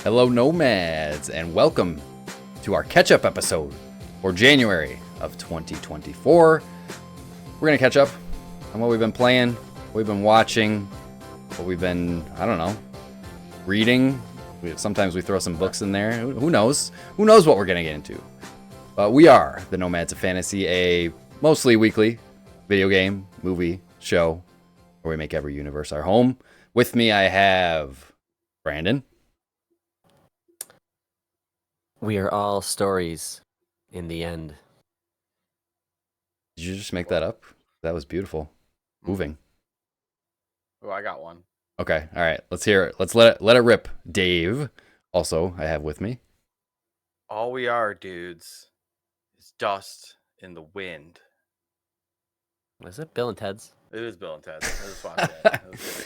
Hello, Nomads, and welcome to our catch-up episode for January of 2024. We're going to catch up on what we've been playing, what we've been watching, what we've been, reading. Sometimes we throw some books in there. Who knows? Who knows what we're going to get into? But we are the Nomads of Fantasy, a mostly weekly video game, movie, show, where we make every universe our home. With me, I have Brandon. We are all stories in the end. Did you just make that up? That was beautiful. Moving. Oh, I got one. Okay, all right. Let's hear it. Let's let it rip. Dave, also, I have with me. All we are, dudes, is dust in the wind. Was it Bill and Ted's? It is Bill and Ted. I just watched that. That was good.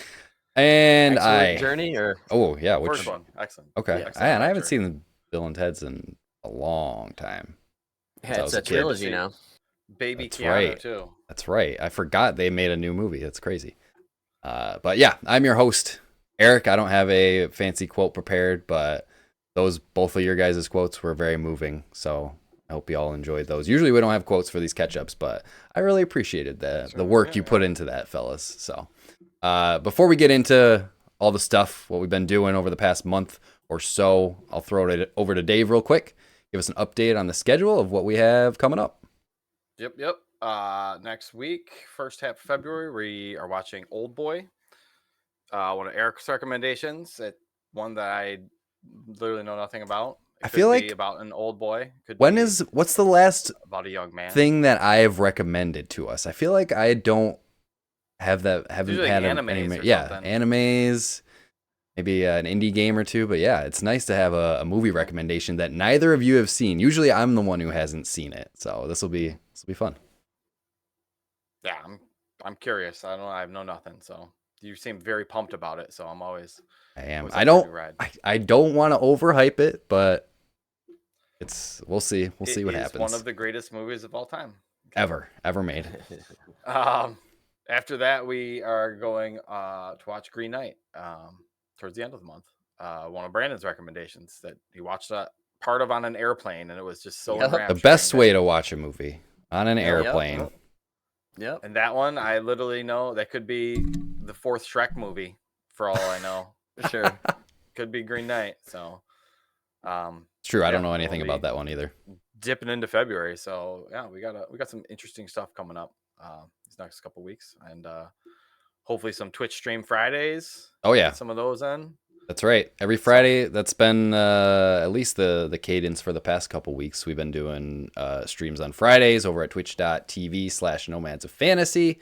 And Excellent Journey or Oh, yeah. Which First one. Excellent. Okay. Yeah, excellent I haven't adventure. seen Bill and Ted's in a long time. yeah, it's was a a kid. trilogy now. Baby That's Keanu, right. too. That's right. I forgot they made a new movie. That's crazy. But yeah, I'm your host, Eric. I don't have a fancy quote prepared, but both of your guys' quotes were very moving. So I hope you all enjoyed those. Usually we don't have quotes for these catch-ups, but I really appreciated the work you put into that, fellas. So before we get into all the stuff, what we've been doing over the past month or so, I'll throw it over to Dave real quick. Give us an update on the schedule of what we have coming up. Yep. Next week, first half of February, we are watching Old Boy. One of Eric's recommendations. One that I literally know nothing about. I feel Could like be about an old boy. What's the last about a young man thing that I have recommended to us? I feel like I don't have that. Haven't usually had animes any. or Yeah, something. animes. Maybe an indie game or two. But yeah, it's nice to have a movie recommendation that neither of you have seen. Usually, I'm the one who hasn't seen it. So this will be fun. Yeah, I'm curious. I know nothing. So you seem very pumped about it. So I'm always. I am. always I up for a don't. new ride. I don't want to overhype it, but we'll see. We'll see It what is happens. one of the greatest movies of all time. ever made. After that, we are going to watch Green Knight towards the end of the month. One of Brandon's recommendations that he watched part of on an airplane, and it was just so Yep. The enrapturing best that- way to watch a movie on an airplane. Yep. And that one, I literally know that could be the fourth Shrek movie for all I know. Sure. Could be Green Knight. So, It's true. I don't yeah, know anything we'll about be that one either. dipping into February. So yeah, we got some interesting stuff coming up these next couple weeks, and hopefully some Twitch stream Fridays. Oh yeah, Get some of those in. that's right. Every Friday, that's been at least the cadence for the past couple weeks. We've been doing streams on Fridays over at twitch.tv/nomads of fantasy.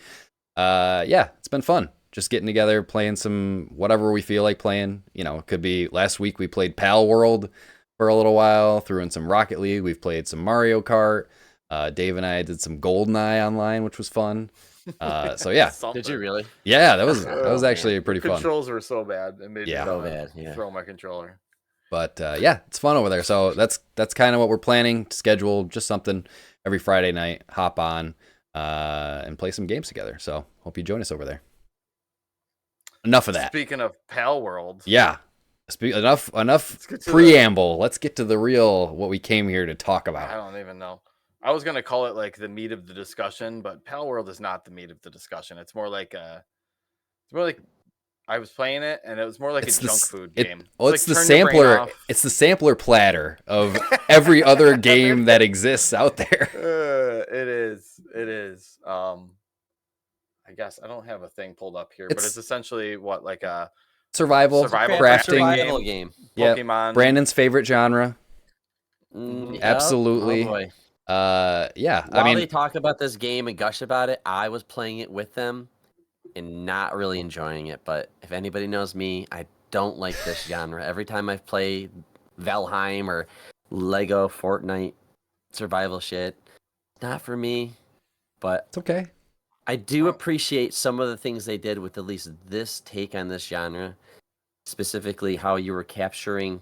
Yeah, it's been fun. Just getting together, playing some whatever we feel like playing. You know, it could be last week we played PalWorld for a little while, threw in some Rocket League. We've played some Mario Kart. Dave and I did some GoldenEye online, which was fun. So yeah, Did you really? yeah, that was actually pretty fun. Controls were so bad. It made Yeah. me So wanna bad, yeah. throw my controller. But yeah, it's fun over there. So that's kind of what we're planning to schedule. Just something every Friday night, hop on and play some games together. So hope you join us over there. Enough of that. Speaking of PalWorld, Yeah. Enough Let's get to preamble. Let's get to the real what we came here to talk I about. don't even know. I was gonna call it like the meat of the discussion, but PalWorld is not the meat of the discussion. It's more like I was playing it, and it was more like a junk food game. It's the like turn your brain sampler. off. It's the sampler platter of every other game that exists out there. It is. I guess I don't have a thing pulled up here, but It's- it's essentially what like a Survival, Survival crafting. Survival game. Yep. Pokemon. Brandon's favorite genre. Yep. Absolutely. Oh, boy. Yeah. While I mean, they talk about this game and gush about it, I was playing it with them and not really enjoying it. But if anybody knows me, I don't like this genre. Every time I play Valheim or Lego Fortnite survival shit, not for me. But it's okay. I do appreciate some of the things they did with at least this take on this genre, specifically how you were capturing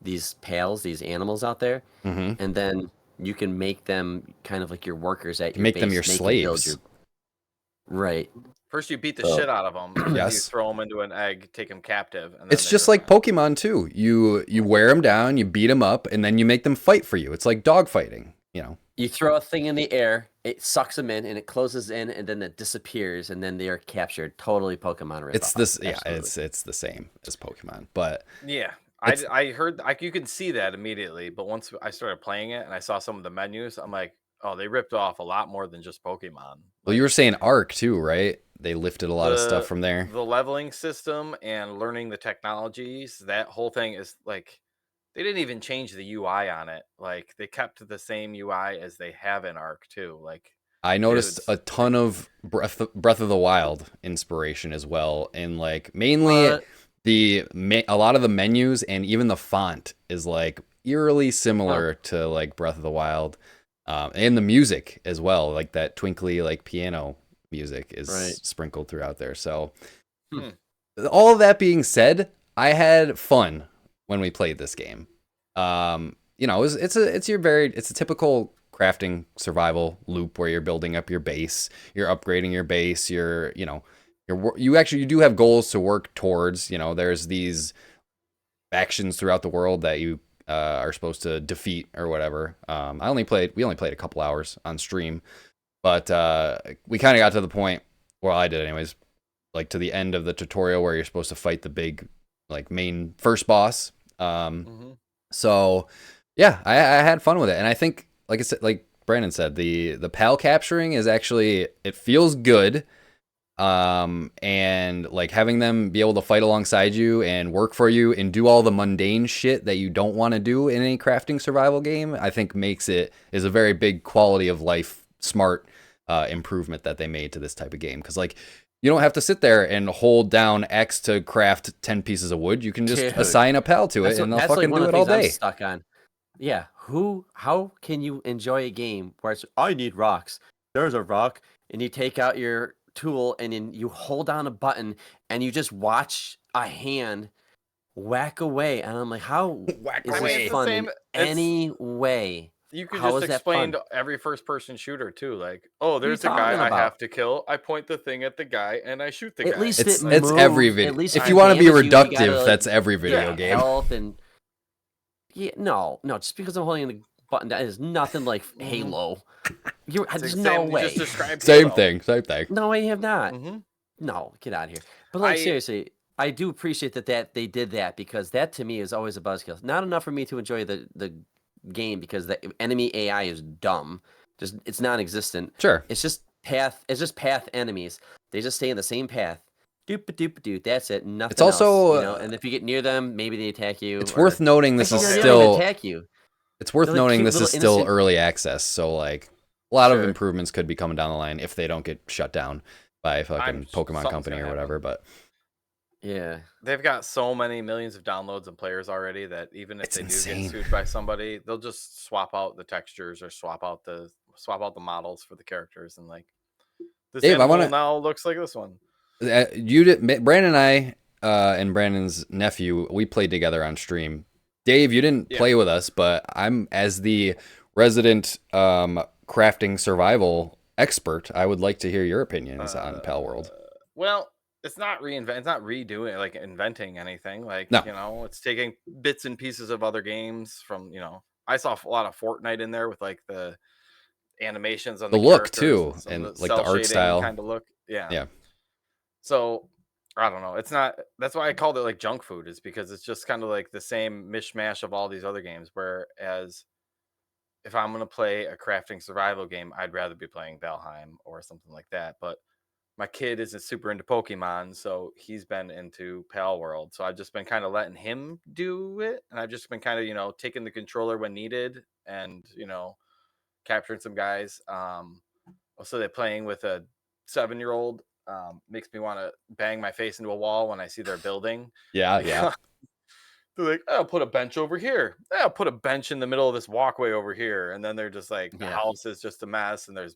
these pals, these animals out there, Mm-hmm. and then you can make them kind of like your workers at your Make base. them your They can build slaves. Right. First, you beat the shit out of them, and then you Yes. throw them into an egg, take them captive, and then It's just like Pokemon too. You wear them down, you beat them up, and then you make them fight for you. It's like dog fighting, you know. You throw a thing in the air, it sucks them in, and it closes in, and then it disappears, and then they are captured. Totally Pokemon ripoff. It's this, yeah. Absolutely. It's the same as Pokemon, but Yeah, It's- I heard you can see that immediately, but once I started playing it and I saw some of the menus, I'm like, oh, they ripped off a lot more than just Pokemon. well, you were saying Arc too, right? They lifted a lot of stuff The from there. the leveling system and learning the technologies, that whole thing is like they didn't even change the UI on it. Like they kept the same UI as they have in Arc too. Like I noticed dudes, a ton of Breath of the Wild inspiration as well, and like mainly a lot of the menus and even the font is like eerily similar to like Breath of the Wild, and the music as well, like that twinkly like piano music is sprinkled throughout there. So all of that being said, I had fun when we played this game. You know, it's a typical crafting survival loop where you're building up your base, you're upgrading your base, you do have goals to work towards. You know, there's these factions throughout the world that you are supposed to defeat or whatever. We only played a couple hours on stream, but we kind of got to the point, well, I did anyways, like to the end of the tutorial where you're supposed to fight the big like main first boss. So yeah, I had fun with it, and I think, like I said, like Brandon said, the PAL capturing is actually, it feels good. And like having them be able to fight alongside you and work for you and do all the mundane shit that you don't want to do in any crafting survival game, I think is a very big quality of life smart improvement that they made to this type of game. Because like you don't have to sit there and hold down X to craft 10 pieces of wood. You can just assign a PAL to it, and they'll fucking do it all day. I'm stuck on. Yeah, how can you enjoy a game where it's, I need rocks, there's a rock, and you take out your tool and then you hold down a button and you just watch a hand whack away, and I'm like, how is this fun in any way? You could just explain to every first-person shooter too, like, oh, there's a guy I have to kill. I point the thing at the guy and I shoot the guy. At least it's every video. If you want to be reductive, that's every video game. Health and no, just because I'm holding the button down is nothing like Halo. There's no way. Just describe same thing. No, I have not. No, get out of here. But like seriously, I do appreciate that they did that, because that to me is always a buzzkill. Not enough for me to enjoy the game because the enemy AI is dumb. Just it's non-existent. Sure. It's just path enemies. They just stay in the same path. Doop. That's it. Nothing. It's also else, and if you get near them, maybe they attack you. It's worth noting this is still attack you. It's worth noting this is still early access, so like a lot of improvements could be coming down the line if they don't get shut down by a fucking Pokemon company or whatever. But yeah, they've got so many millions of downloads and players already that even if they do get sued by somebody, they'll just swap out the textures or swap out the models for the characters, and like this animal now looks like this one. Brandon and I and Brandon's nephew, we played together on stream. Dave, you didn't play with us, but I'm, as the resident crafting survival expert, I would like to hear your opinions on PalWorld. Well, it's not it's not redoing, like inventing anything. Like, you know, it's taking bits and pieces of other games from, you know, I saw a lot of Fortnite in there with like the animations on the look too, and like the art style kind of look. Yeah. So I don't know. It's not. That's why I called it like junk food, is because it's just kind of like the same mishmash of all these other games. Whereas if I'm gonna play a crafting survival game, I'd rather be playing Valheim or something like that. But my kid isn't super into Pokemon, so he's been into PalWorld. So I've just been kind of letting him do it, and I've just been kind of, you know, taking the controller when needed and, you know, capturing some guys. Also, they're playing with a 7-year-old. Makes me want to bang my face into a wall when I see their building. Yeah. They're like, I'll put a bench over here. I'll put a bench in the middle of this walkway over here. And then they're just like, the house is just a mess, and there's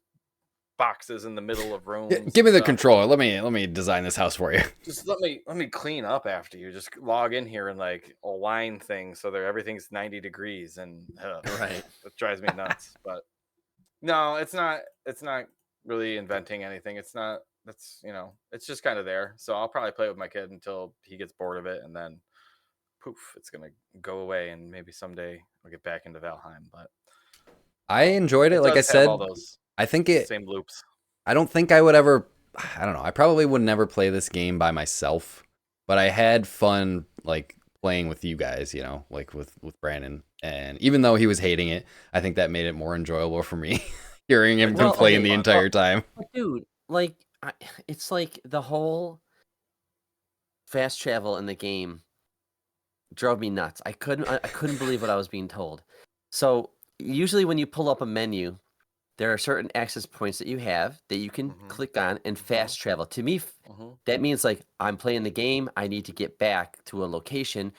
boxes in the middle of rooms. Give me the controller. Let me design this house for you. Just let me clean up after you. Just log in here and like align things so that everything's 90 degrees, and right. It drives me nuts. But no, it's not really inventing anything. It's not that's it's just kind of there. So I'll probably play it with my kid until he gets bored of it, and then poof, it's gonna go away, and maybe someday I'll get back into Valheim. But I enjoyed it. Like I does have said, all those I think it. same loops. I don't think I would ever. I don't know. I probably would never play this game by myself, but I had fun like playing with you guys. Like with Brandon, and even though he was hating it, I think that made it more enjoyable for me. Hearing him complain the entire time. Dude, like it's like the whole fast travel in the game drove me nuts. I couldn't believe what I was being told. So usually when you pull up a menu, there are certain access points that you have that you can click on and fast travel. To me, that means like I'm playing the game. I need to get back to a location.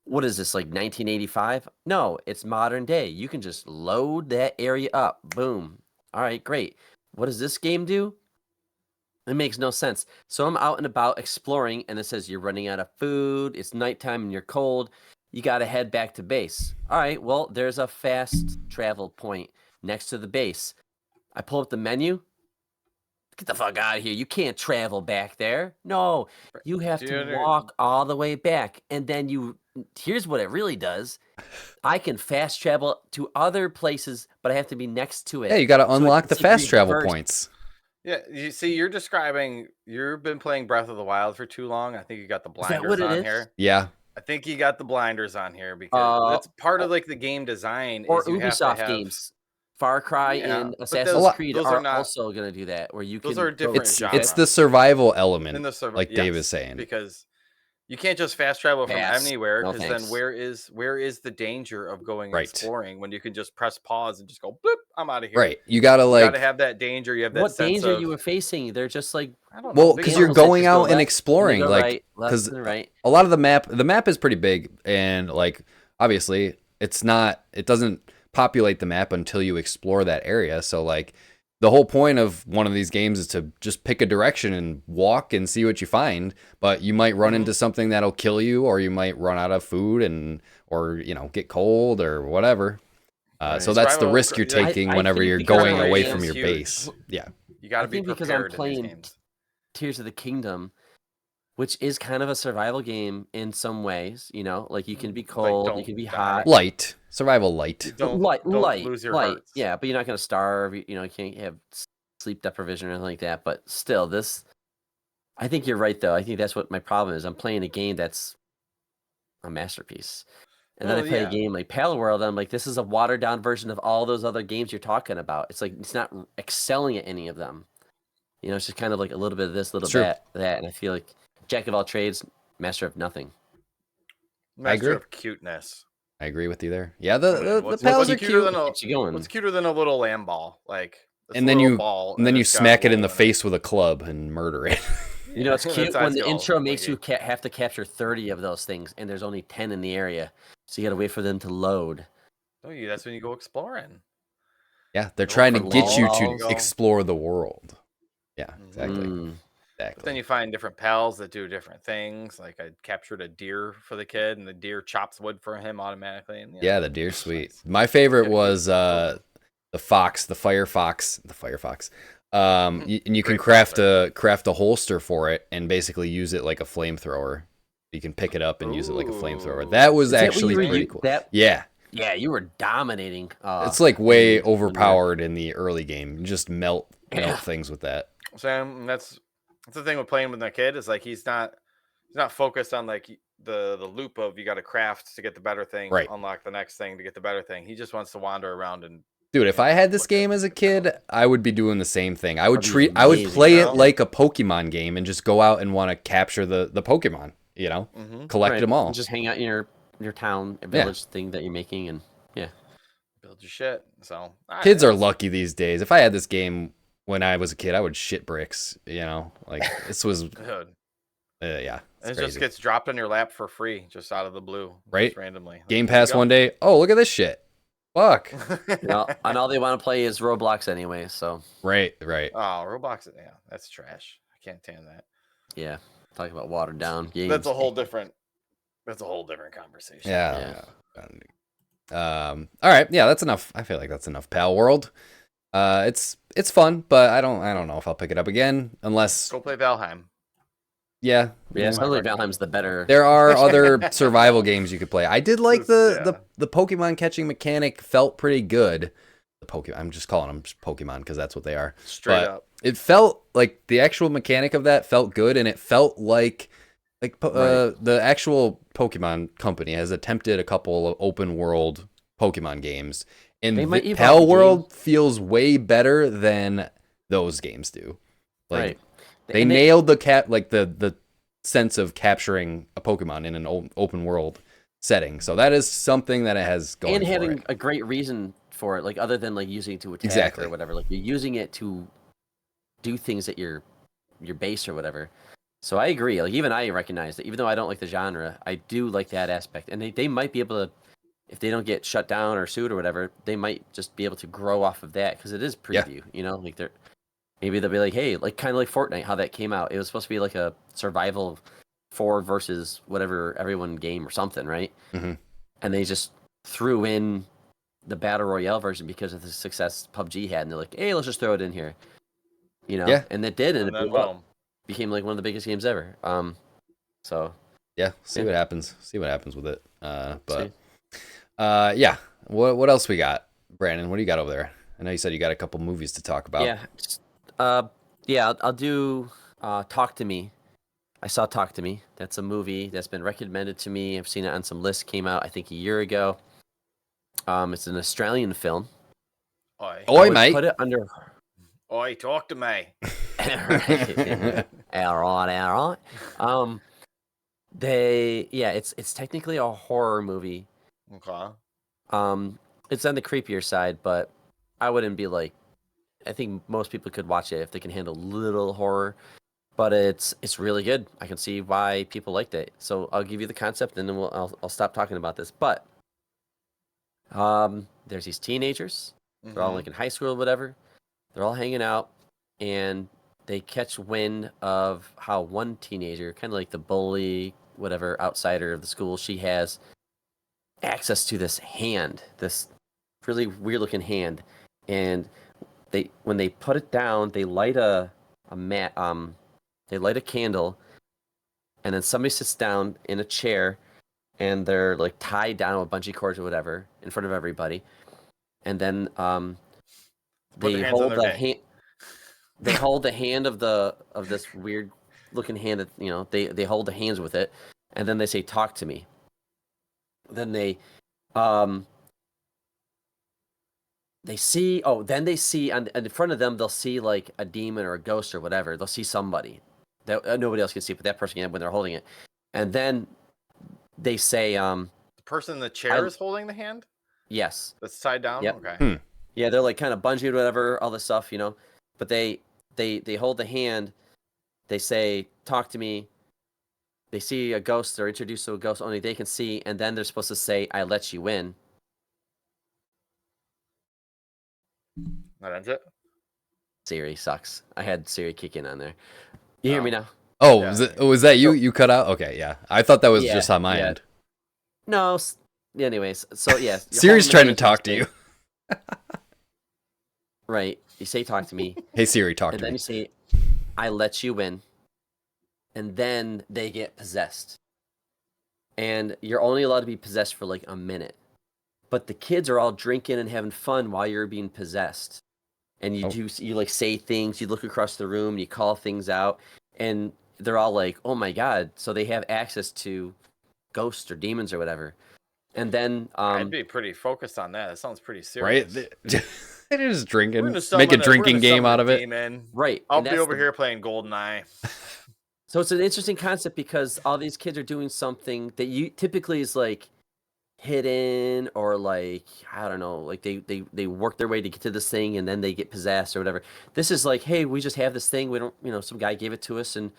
What is this, like 1985? No, it's modern day. You can just load that area up. Boom. All right, great. What does this game do? It makes no sense. So I'm out and about exploring, and it says you're running out of food. It's nighttime and you're cold. You got to head back to base. All right, well, there's a fast travel point next to the base. I pull up the menu. Get the fuck out of here. You can't travel back there. No, you have to walk all the way back. And then here's what it really does. I can fast travel to other places, but I have to be next to it. Yeah, you got to unlock the fast travel points. Yeah, you see, you've been playing Breath of the Wild for too long. I think you got the blinders on here. Yeah. I think you got the blinders on here because that's part of like the game design. Or Ubisoft games. Far Cry and Assassin's Creed are also going to do that, where you can. Those are different genres. It's the survival element, like Dave is saying. Because you can't just fast travel from anywhere, because then where is the danger of going exploring when you can just press pause and just go, boop, I'm out of here. Right. You gotta have that danger. You have that what sense danger of, you were facing? They're just like, I don't know. Well, because you're going out and exploring, like because a lot of the map is pretty big, and like obviously it doesn't populate the map until you explore that area. So like the whole point of one of these games is to just pick a direction and walk and see what you find, but you might run into something that'll kill you, or you might run out of food or get cold or whatever. So that's the risk you're taking whenever you're going away from your base. Yeah. You got to be prepared. Because I'm playing Tears of the Kingdom, which is kind of a survival game in some ways, like you can be cold, you can be hot. Survival light. Don't lose your hearts. Yeah, but you're not going to starve. You can't have sleep deprivation or anything like that. But still, I think you're right, though. I think that's what my problem is. I'm playing a game that's a masterpiece. And then I play a game like PalWorld, and I'm like, this is a watered-down version of all those other games you're talking about. It's like it's not excelling at any of them. It's just kind of like a little bit of this, a little bit that. And I feel like jack of all trades, master of nothing. Master of cuteness. I agree with you there. Yeah, the pals are cute. What's cuter than a little lamb ball? And then you smack it in the face with a club and murder it. It's cute when the intro makes you have to capture 30 of those things, and there's only 10 in the area, so you got to wait for them to load. Oh, yeah, that's when you go exploring. Yeah, they're trying to get you to explore the world. Yeah, exactly. But then you find different pals that do different things. Like I captured a deer for the kid, and the deer chops wood for him automatically. And, yeah, the deer's sweet. My favorite was the fire fox. And you can craft a holster for it and basically use it like a flamethrower. You can pick it up and use it like a flamethrower. That was actually pretty cool. Yeah. Yeah, you were dominating. It's like way overpowered in the early game. You just melt things with that. Sam, that's the thing with playing with my kid is like he's not focused on like the loop of you got to craft to get the better thing, unlock the next thing to get the better thing. He just wants to wander around and. Dude, if I had this game as a kid, I would be doing the same thing. I would play it like a Pokemon game and just go out and want to capture the Pokemon. Collect them all. And just hang out in your town, village thing that you're making, and build your shit. So kids are lucky these days. If I had this game when I was a kid, I would shit bricks. Like this was good. Yeah, it just gets dropped on your lap for free, just out of the blue, right? Randomly. Game Pass one day. Oh, look at this shit. Fuck. And all they want to play is Roblox anyway. So right. Oh, Roblox, that's trash. I can't stand that. Yeah, talking about watered down games. That's a whole different conversation. Yeah. All right. Yeah, that's enough. I feel like that's enough PalWorld. It's fun, but I don't know if I'll pick it up again unless Go play Valheim. yeah. Yeah, my sounds like recommendation. Valheim's the better. There are other survival games you could play. I did like Yeah. the Pokemon catching mechanic felt pretty good. The Pokemon, I'm just calling them Pokemon because that's what they are. Straight But up. it felt like the actual mechanic of that felt good, and it felt like Right. the actual Pokemon company has attempted a couple of open world Pokemon games, They and might evolve the game. PalWorld feels way better than those games do. Like Right. they And they nailed the sense of capturing a Pokemon in an open world setting. So that is something that it has going and for having it. a great reason for it, like other than like using it to attack Exactly. or whatever. Like you're using it to do things at your base or whatever. So I agree. Like even I recognize that even though I don't like the genre, I do like that aspect. And they might be able to, if they don't get shut down or sued or whatever, they might just be able to grow off of that because it is Yeah. preview. You know, like they're maybe they'll be like, hey, like kind of like Fortnite, how that came out. It was supposed to be like a survival 4 versus whatever everyone game or something, right? hmm And they just threw in the battle royale version because of the success PUBG had, and they're like, hey, let's just throw it in here, you know? Yeah. And it did, and And it then blew up. boom. Became like one of the biggest games ever. So Yeah. See Yeah. what happens. See what happens with it. But see. yeah. What else we got, Brandon? What do you got over there? I know you said you got a couple movies to talk about. Yeah, I'll do Talk to Me. I saw Talk to Me. That's a movie that's been recommended to me. I've seen it on some lists. Came out I think a year ago. It's an Australian film. Oi. I Oi, would mate. put it under. Oi, talk to me. Right. All right. It's technically a horror movie. Okay. It's on the creepier side, but I wouldn't be like. I think most people could watch it if they can handle little horror. But it's really good. I can see why people liked it. So I'll give you the concept, and then I'll stop talking about this. But there's these teenagers. They're all Mhm. like in high school or whatever. They're all hanging out, and they catch wind of how one teenager, kind of like the bully, whatever outsider of the school, she has access to this hand, this really weird looking hand, and when they put it down, they light they light a candle, and then somebody sits down in a chair, and they're like tied down with bungee cords or whatever in front of everybody, and then Put their they hands on hold their the dick. hand. They hold the hand of this weird looking hand that they hold the hands with it, and then they say talk to me. Then um they see on in front of them, they'll see like a demon or a ghost or whatever. They'll see somebody that nobody else can see, but that person can when they're holding it. And then they say The person in the chair I is holding the hand yes. that's tied down. Yep. Okay. Yeah, they're like kind of bungee or whatever, all this stuff, but they hold the hand. They say talk to me. They see a ghost, they're introduced to a ghost only they can see, and then they're supposed to say, I let you in. That ends it. Siri sucks. I had Siri kick in on there. You hear me now? Oh, Yeah, was that you? So- You cut out? Okay, yeah. I thought that was Yeah, just on my yeah. end. No, anyways, so yeah. you Siri's hold trying to hands and talk to say- you. Right. You say talk to me, Hey Siri, talk and to then me. you say, I let you in, and then they get possessed. And you're only allowed to be possessed for like a minute. But the kids are all drinking and having fun while you're being possessed. And you like say things, you look across the room, you call things out, and they're all like, "Oh my god!" So they have access to ghosts or demons or whatever. And then I'd be pretty focused on that. That sounds pretty Right? serious. They're just We're drinking. gonna Make a summon we're drinking gonna game summon out a of it. demon. right, I'll and be that's over here playing GoldenEye. So it's an interesting concept because all these kids are doing something that you typically is like hidden or like I don't know, like they work their way to get to this thing and then they get possessed or whatever. This is like, hey, we just have this thing. We don't, some guy gave it to us and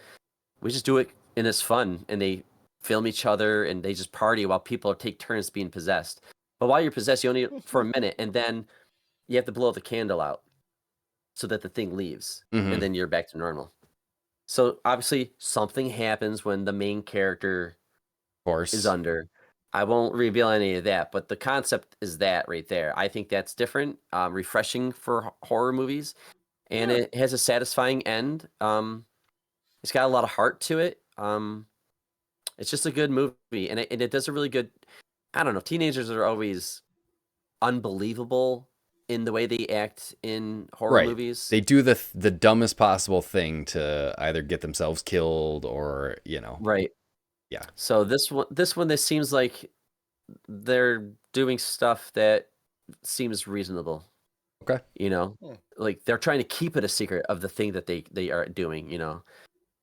we just do it and it's fun. And they film each other and they just party while people take turns being possessed. But while you're possessed, you only for a minute and then you have to blow the candle out so that the thing leaves Mhm. and then you're back to normal. So obviously something happens when the main character Of course. is under. I won't reveal any of that, but the concept is that right there. I think that's different, refreshing for horror movies, and Yeah. it has a satisfying end. It's got a lot of heart to it. It's just a good movie, and it does a really good. I don't know. Teenagers are always unbelievable in the way they act in horror Right. movies. They do the dumbest possible thing to either get themselves killed or, Right. Yeah. So this seems like they're doing stuff that seems reasonable. Okay. Hmm. Like they're trying to keep it a secret of the thing that they are doing.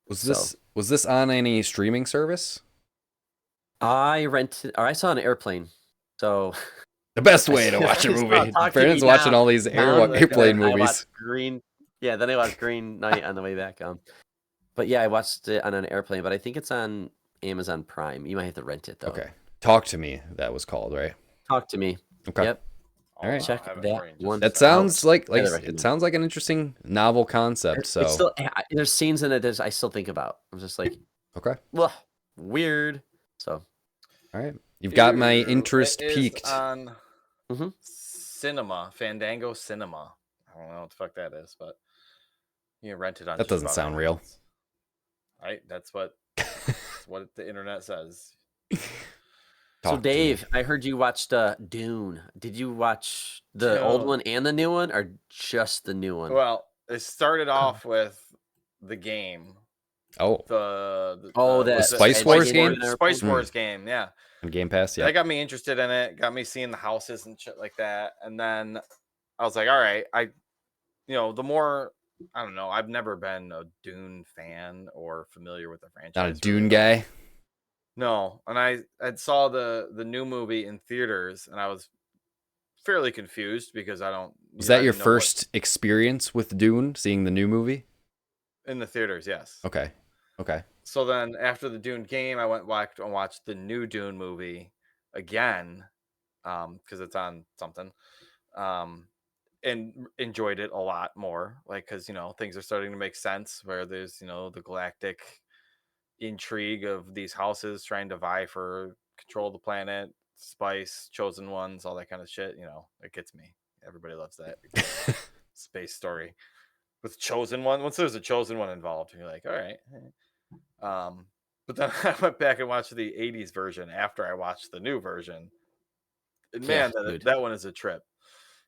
Was So this on any streaming service? I saw an airplane. So The best way to watch a I saw movie. Talk to Brandon's Me watching Now all these on the airplane then I movies. watched Green. Yeah, then I watched Green Knight on the way back. But yeah, I watched it on an airplane. But I think it's on Amazon Prime. You might have to rent it though. Okay. Talk to Me, that was called, right? Talk to Me. Okay. Yep. All right. Check have it that for you in just one a That second. sounds like Highly it recommend. sounds like an interesting novel concept. So It's still there's scenes in it that I still think about. I'm just like, okay. ugh, weird. So All right. You've got my Ew, interest it is peaked. on Mhm. Cinema, Fandango Cinema. I don't know what the fuck that is, but you can rent it on. That just doesn't about sound anywhere real. else. Right? That's what the internet says. So Talk to me. Dave, I heard you watched Dune. Did you watch the old Dune. one and the new one, or just the new one? Well, it started off with the game. Oh, The that Spice Wars game? Spice Mm. Wars game, yeah. on Game Pass, yeah. That got me interested in it, got me seeing the houses and shit like that. And then I was like, all right, the more, I don't know, I've never been a Dune fan or familiar with the franchise. Not a really, Dune but- guy. No, and I saw the new movie in theaters, and I was fairly confused because I don't. Was that your didn't know what- first experience with Dune, seeing the new movie? in the theaters? Yes. Okay. Okay. So then after the Dune game, I went back and watched the new Dune movie again, because it's on something, and enjoyed it a lot more. Like, because things are starting to make sense where there's the galactic intrigue of these houses trying to vie for control of the planet, spice, chosen ones, all that kind of shit. It gets me. Everybody loves that space story with chosen one. Once there's a chosen one involved, you're like, all right. But then I went back and watched the 80s version after I watched the new version. And man, dude. that one is a trip.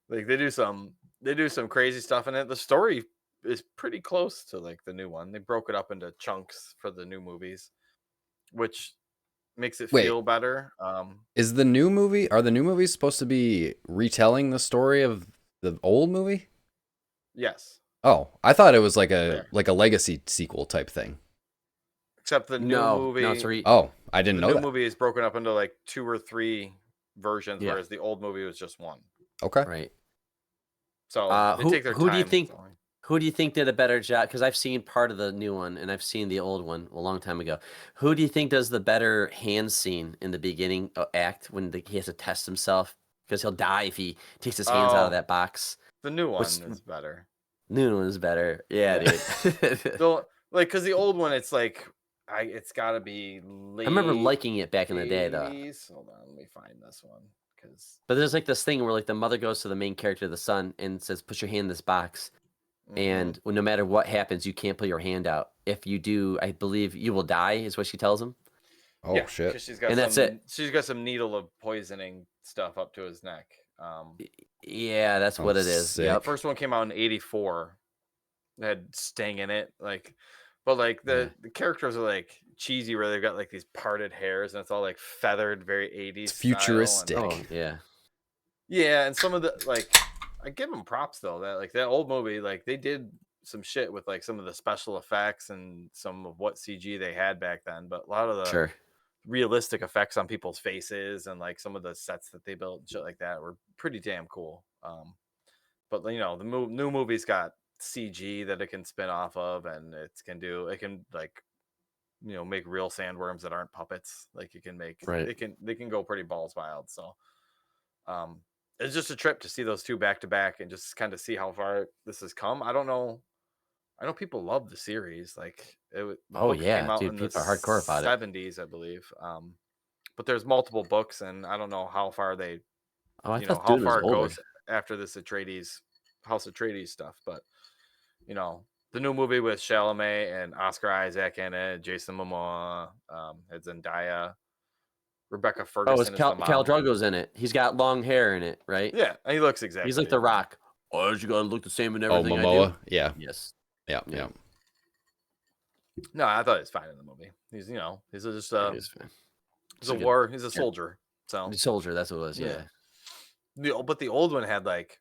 Like they do some crazy stuff in it. The story is pretty close to like the new one. They broke it up into chunks for the new movies, which makes it Wait. feel better. Are the new movies supposed to be retelling the story of the old movie? Yes. Oh, I thought it was like Fair. a legacy sequel type thing. Except the new movie. No, it's Oh, I didn't the know new that. movie is broken up into like 2 or 3 versions, Yeah. whereas the old movie was just one. Okay. Right. So they who- take their who time. do you think- filming. Who do you think did a better job? Because I've seen part of the new one and I've seen the old one a long time ago. Who do you think does the better hand scene in the beginning act when he has to test himself? Because he'll die if he takes his hands out Oh. of that box. The new one Which- is better. New one is better. Yeah, Yeah. dude. Because the old one, it's like it's got to be late. I remember liking it back in the day, though. 80s. Hold on, let me find this one because. But there's like this thing where like the mother goes to the main character, the son, and says, "Put your hand in this box." And no matter what happens, you can't put your hand out. If you do, I believe you will die, is what she tells him. Oh yeah, shit. 'cause she's got And that's some, it. She's got some needle of poisoning stuff up to his neck. Yeah, that's what Oh, it is. sick. Yep. The first one came out in '84. It had Sting in it, but the characters are like cheesy, where they've got like these parted hairs and it's all like feathered, very '80s. It's futuristic. style, Oh, yeah. yeah, and some of the I give them props though, that old movie, they did some shit with some of the special effects and some of what CG they had back then, but a lot of the Sure. realistic effects on people's faces and some of the sets that they built and shit like that were pretty damn cool. But the new movie's got CG that it can spin off of, and it can make real sandworms that aren't puppets. It can make Right. they can go pretty balls wild. So it's just a trip to see those two back to back and just kind of see how far this has come. I don't know. I know people love the series. The Oh, book yeah, came out dude, in the people are hardcore about it. 70s, I believe. but there's multiple books, and I don't know how far they, Oh, I you know, thought how Dune was far it older. goes after this Atreides, House Atreides stuff. But you know, the new movie with Chalamet and Oscar Isaac in it, Jason Momoa, it's Zendaya, Rebecca Oh, it's Ferguson is the Cal mom. Drogo's in it. He's got long hair in it, right? Yeah, and he looks exactly. He's like The Rock. Oh, you gotta look the same in Oh, everything I do. Momoa. Yeah. Yes. Yeah. Yeah. No, I thought he was fine in the movie. He's, you know, he's just he's a good- war, he's a soldier. So The soldier, that's what it was. Yeah. Yeah. but the old one had like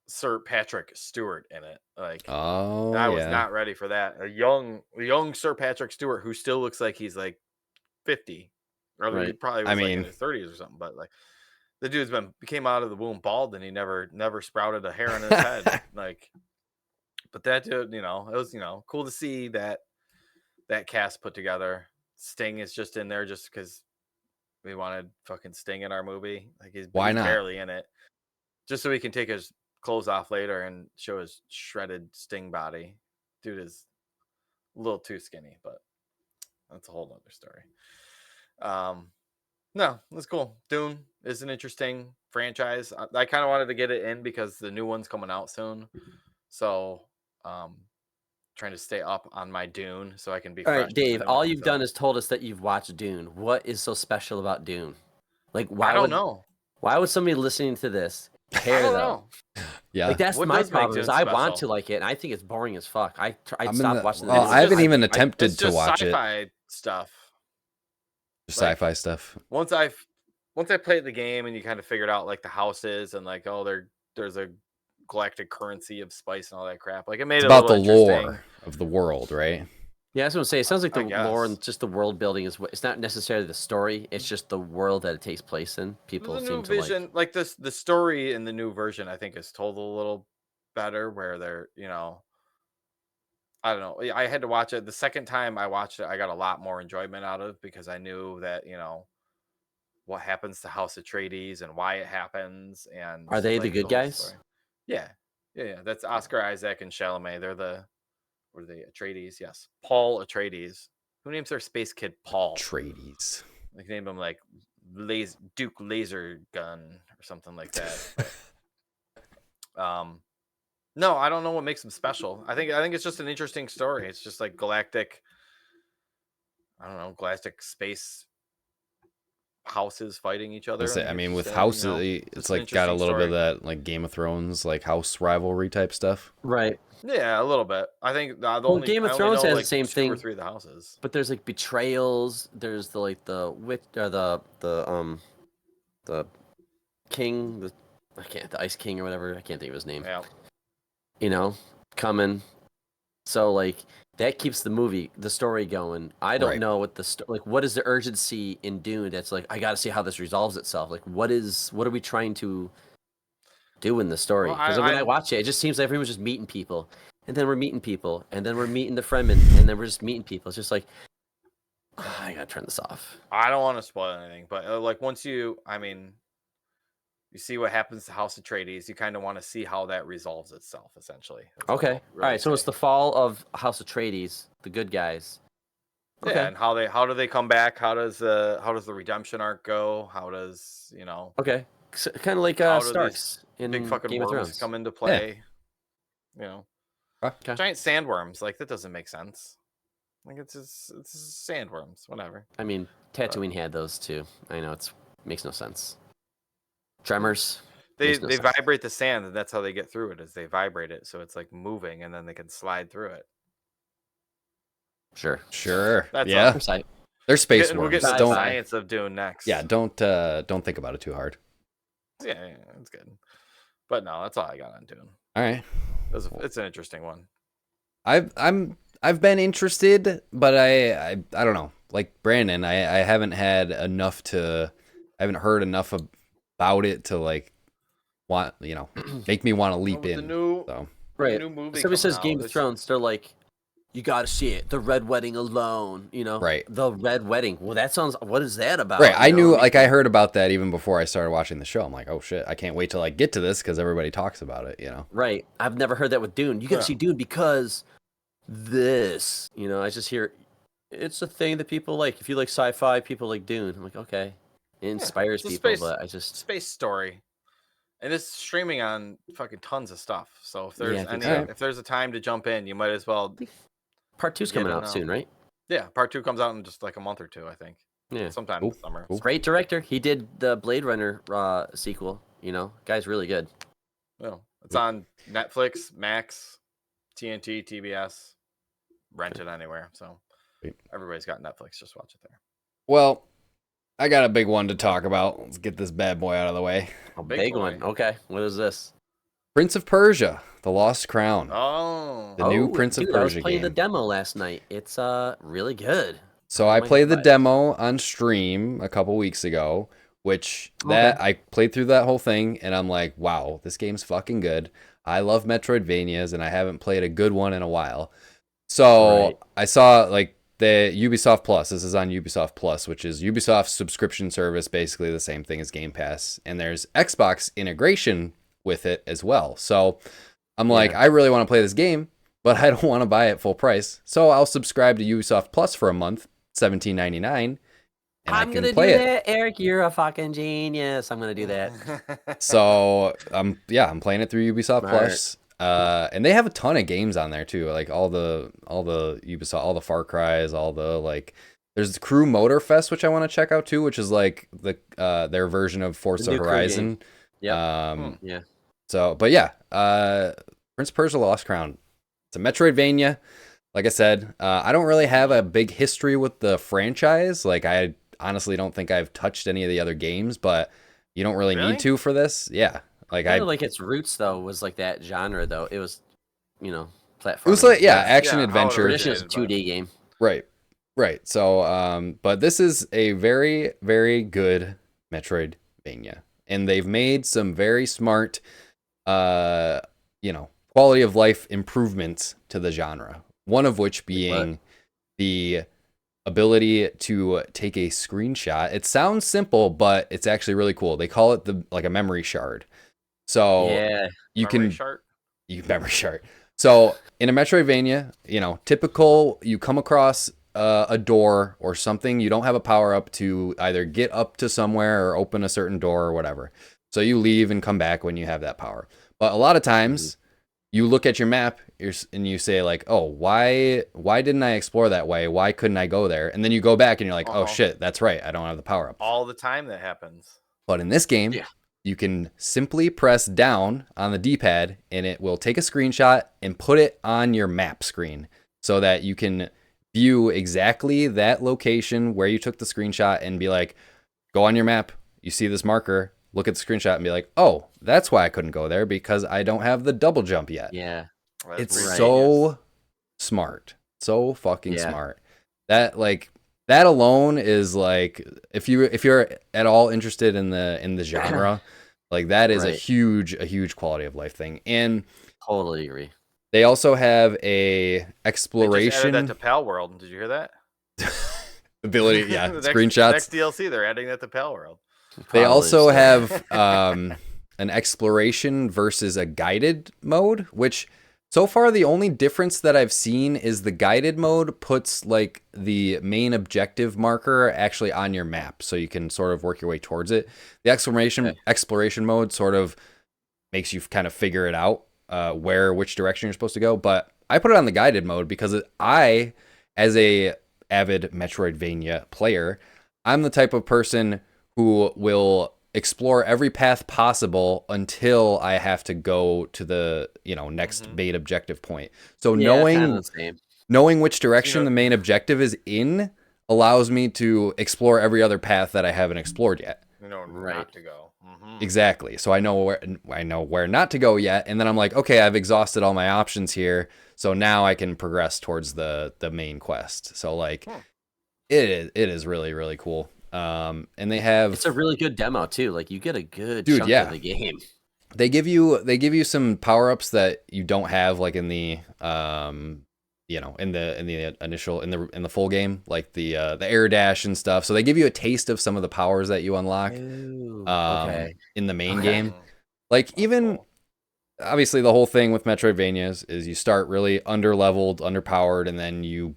Sir Patrick Stewart in it. Like Oh, I was yeah. not ready for that. A young Sir Patrick Stewart who still looks like he's like 50. Or he Right. probably was I like mean- in his 30s or something, but like the dude's came out of the womb bald and he never sprouted a hair on his head. Like, but that dude, you know, it was, you know, cool to see that cast put together. Sting is just in there just because we wanted fucking Sting in our movie. Like he's Why not? barely in it, just so he can take his clothes off later and show his shredded Sting body. Dude is a little too skinny, but that's a whole other story. No, that's cool. Dune is an interesting franchise. I kind of wanted to get it in because the new one's coming out soon, so trying to stay up on my Dune so I can be All fresh. right, Dave, all you've done is told us that you've watched Dune. What is so special about Dune? Like, I don't know. Why would somebody listening to this I care don't though? know. Yeah. Like that's What my does make problem. Is Dune I want special? to like it, and I think it's boring as fuck. I'd I'm in stop the- watching. well, the I haven't videos. even attempted it's to just watch it. sci-fi stuff. Just like- sci-fi stuff. Once I played the game and you kind of figured out like the houses and like there's a galactic currency of spice and all that crap. Like it made It's it about a the little interesting. lore of the world, right? Yeah, that's what I'm saying. It sounds like I the lore and guess. just the world building is what. It's not necessarily the story. It's just the world that it takes place in. People The new seem to vision, like this, the story in the new version, I think is told a little better. Where they're, you know, I don't know. I had to watch it the second time I watched it. I got a lot more enjoyment out of it because I knew that, you know, what happens to House Atreides and why it happens. And Are they the like, good whole guys? story. Yeah. That's Oscar Isaac and Chalamet. They're the, what are they? Atreides. Yes, Paul Atreides. Who names their space kid Paul? Atreides. Like name him like Duke Laser Gun or something like that. But, no, I don't know what makes them special. I think it's just an interesting story. It's just like galactic. I don't know, galactic space houses fighting each other. I mean, with just, House, you know, it's just an like got a interesting little bit of story. that like Game of Thrones, like house rivalry type stuff. Right. Yeah, a little bit. I think the Well, only Game of I only Thrones know, has the like, same 2 or thing. 3 of the houses. But there's like betrayals. There's the like the witch or the king, the Ice King or whatever. I can't think of his name. Yeah. You know, coming. So like that keeps the story going. I don't Right. know what what is the urgency in Dune that's like I got to see how this resolves itself. Like what are we trying to do in the story? Well, Because when I I'm- watch it just seems like everyone's just meeting people, and then we're meeting people, and then we're meeting the Fremen, and then we're just meeting people. It's just like I gotta turn this off. I don't want to spoil anything, but like once you see what happens to House Atreides, you kind of want to see how that resolves itself. Essentially. That's what Okay. I'll really All right. So it's say. the fall of House Atreides, the good guys. Yeah, Okay. and how do they come back? How does the redemption arc go? How does Okay. Kind of like How do these Starks in big fucking Game of worms Thrones. come into play? You know, Okay. giant sandworms. Like that doesn't make sense. Like it's just sandworms. Whatever. I mean, Tatooine had those too. I know makes no sense. Tremors. They Makes no they sense. vibrate the sand, and that's how they get through it. Is they vibrate it, so it's like moving, and then they can slide through it. Sure. Sure. That's yeah. all. Side. They're space We'll worms. get to the Don't. science of Dune next. Yeah. Don't think about it too hard. Yeah, it's good. But no, that's all I got on Dune. All right. It's an interesting one. I've been interested, but I don't know. Like Brandon, I haven't had enough I haven't heard enough about it to like want make me want to leap With in. the new So Right. new movie. Somebody says coming Game out, of Thrones. They're like, you got to see it. The Red Wedding alone. Right. The Red Wedding. Well, that sounds. What is that about? right, I You know knew what like I heard about that even before I started watching the show. I'm like, oh shit, I can't wait till I get to this because everybody talks about it. Right. I've never heard that with Dune. You got to Yeah. see Dune because this. I just hear It's a thing that people like. If you like sci-fi, people like Dune. I'm like, okay, it inspires it's a people, but I just space story. And it's streaming on fucking tons of stuff. So if there's I think any, so. if there's a time to jump in, you might as well. Part 2's Get coming it out now. soon, right? Yeah, part 2 comes out in just like a month or two, I think. Yeah. Sometime Cool. this summer. Cool. Great director. He did the Blade Runner sequel. You know, guy's really good. Well, it's on Netflix, Max, TNT, TBS, rent it anywhere. So everybody's got Netflix. Just watch it there. Well, I got a big one to talk about. Let's get this bad boy out of the way. A Big big boy. one. Okay, what is this? Prince of Persia, The Lost Crown. Oh, The new Prince of dude, I was Persia playing the game. demo last night. It's really good. So I played the Might- demo on stream a couple weeks ago, which I played through that whole thing, and I'm like, wow, this game's fucking good. I love Metroidvanias, and I haven't played a good one in a while. So Right. I saw like the Ubisoft Plus. This is on Ubisoft Plus, which is Ubisoft's subscription service, basically the same thing as Game Pass. And there's Xbox integration with it as well. So I'm like, I really want to play this game, but I don't want to buy it full price. So I'll subscribe to Ubisoft Plus for a month, $17.99, and I can play it. That, Eric. You're a fucking genius. I'm gonna do that. So I'm playing it through Ubisoft Smart. Plus. And they have a ton of games on there too, like all the Ubisoft, all the Far Cries, all the like. There's the Crew Motorfest, which I want to check out too, which is like their version of Forza new Crew Horizon. Yeah. Yeah. So, but yeah, Prince of Persia: Lost Crown. It's a Metroidvania. Like I said, I don't really have a big history with the franchise. Like I honestly don't think I've touched any of the other games, but you don't really need to for this. Yeah. Like I like its roots though was like that genre though. It was, platform. It was like Yeah, action how it adventure. Tradition is a originated, 2D game. Right. So but this is a very, very good Metroidvania. And they've made some very smart quality of life improvements to the genre. One of which being the ability to take a screenshot. It sounds simple, but it's actually really cool. They call it a memory shard. So you can memory shard. So in a Metroidvania, typical, you come across a door or something, you don't have a power up to either get up to somewhere or open a certain door or whatever. So you leave and come back when you have that power. But a lot of times you look at your map and you say like, oh, why didn't I explore that way? Why couldn't I go there? And then you go back and you're like, oh shit, that's right. I don't have the power up. All the time that happens. But in this game, you can simply press down on the D-pad and it will take a screenshot and put it on your map screen so that you can view exactly that location where you took the screenshot and be like, go on your map, you see this marker, look at the screenshot and be like, oh, that's why I couldn't go there, because I don't have the double jump yet. Yeah. It's so smart. So fucking smart. That alone is like, if you're at all interested in the genre, like that is a huge quality of life thing. And totally agree. they also have a exploration. They just added that to PalWorld. Did you hear that? Ability, The screenshots. Next DLC, they're adding that to PalWorld. They also have an exploration versus a guided mode, which so far the only difference that I've seen is the guided mode puts like the main objective marker actually on your map, so you can sort of work your way towards it. The exploration mode sort of makes you kind of figure it out, which direction you're supposed to go. But I put it on the guided mode because I, as a avid Metroidvania player, I'm the type of person who will explore every path possible until I have to go to the next main objective point. So knowing which direction the main objective is in allows me to explore every other path that I haven't explored yet. Not to go. Exactly. So I know where not to go yet, and then I'm like, okay, I've exhausted all my options here, so now I can progress towards the main quest. So like, it is really, really cool. And it's a really good demo too. Like you get a good chunk of the game. They give you some power-ups that you don't have like in the in the initial in the full game, like the air dash and stuff. So they give you a taste of some of the powers that you unlock in the main game. Like even obviously the whole thing with Metroidvanias is you start really underleveled, underpowered, and then you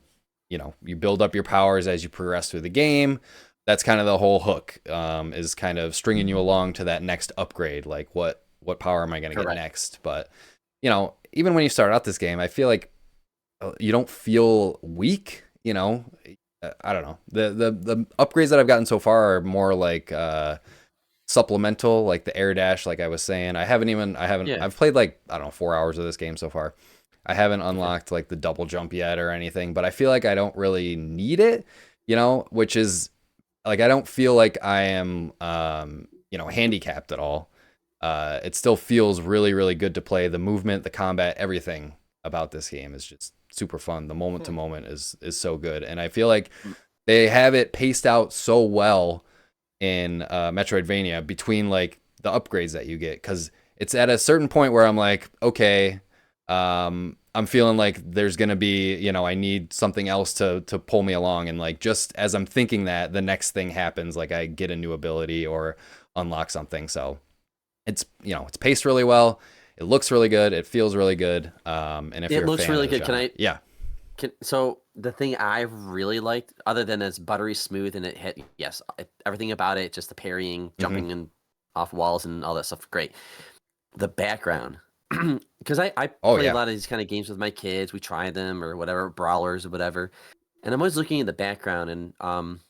you build up your powers as you progress through the game. That's kind of the whole hook, is kind of stringing you along to that next upgrade. Like what power am I going to get next? But, even when you start out this game, I feel like you don't feel weak, I don't know. The upgrades that I've gotten so far are more like supplemental, like the air dash, like I was saying. I've played like, I don't know, 4 hours of this game so far. I haven't unlocked like the double jump yet or anything, but I feel like I don't really need it, which is like, I don't feel like I am, handicapped at all. It still feels really, really good to play. The movement, the combat, everything about this game is just super fun. The moment to moment is so good. And I feel like they have it paced out so well in Metroidvania between like the upgrades that you get. Cause it's at a certain point where I'm like, okay, I'm feeling like there's going to be, I need something else to pull me along. And like, just as I'm thinking that, the next thing happens, like I get a new ability or unlock something. So it's, it's paced really well. It looks really good. It feels really good. And if it you're looks a fan really of the good. genre, yeah. So the thing I really liked, other than it's buttery smooth and it hit, everything about it, just the parrying, jumping and off walls and all that stuff, great. The background, because I play a lot of these kind of games with my kids. We try them or whatever, brawlers or whatever, and I'm always looking at the background. And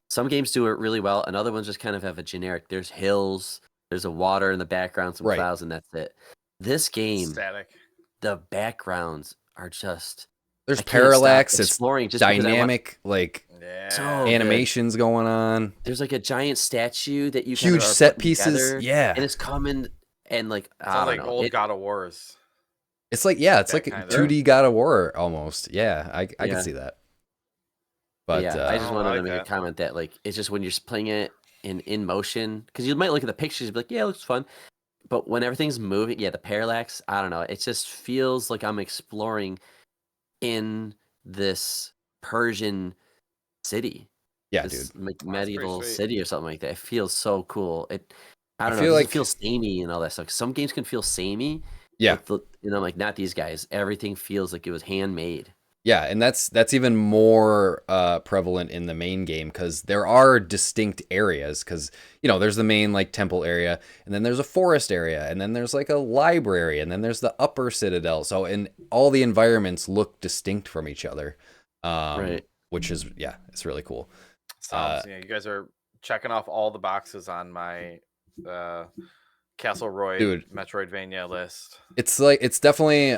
some games do it really well, and other ones just kind of have a generic. There's hills, there's a water in the background, some clouds, and that's it. This game, Static. The backgrounds are just there's parallax. It's exploring, just dynamic, animations going on. There's like a giant statue that you huge set pieces, together, and it's coming and like sounds like old God of Wars. It's like like a 2D God of War almost. Yeah, I can see that. But I just wanted to make a comment that like it's just when you're playing it in motion, because you might look at the pictures and be like, yeah, it looks fun. But when everything's moving, the parallax, I don't know. It just feels like I'm exploring in this Persian city. Yeah, this, dude. like medieval city or something like that. It feels so cool. I don't know. It feels samey and all that stuff. Some games can feel samey. Yeah. Like not these guys. Everything feels like it was handmade. Yeah, and that's even more prevalent in the main game, because there are distinct areas. Because there's the main like temple area, and then there's a forest area, and then there's like a library, and then there's the upper citadel. So, and all the environments look distinct from each other, right? Which is it's really cool. You guys are checking off all the boxes on my Castle Roy Metroidvania list. It's definitely.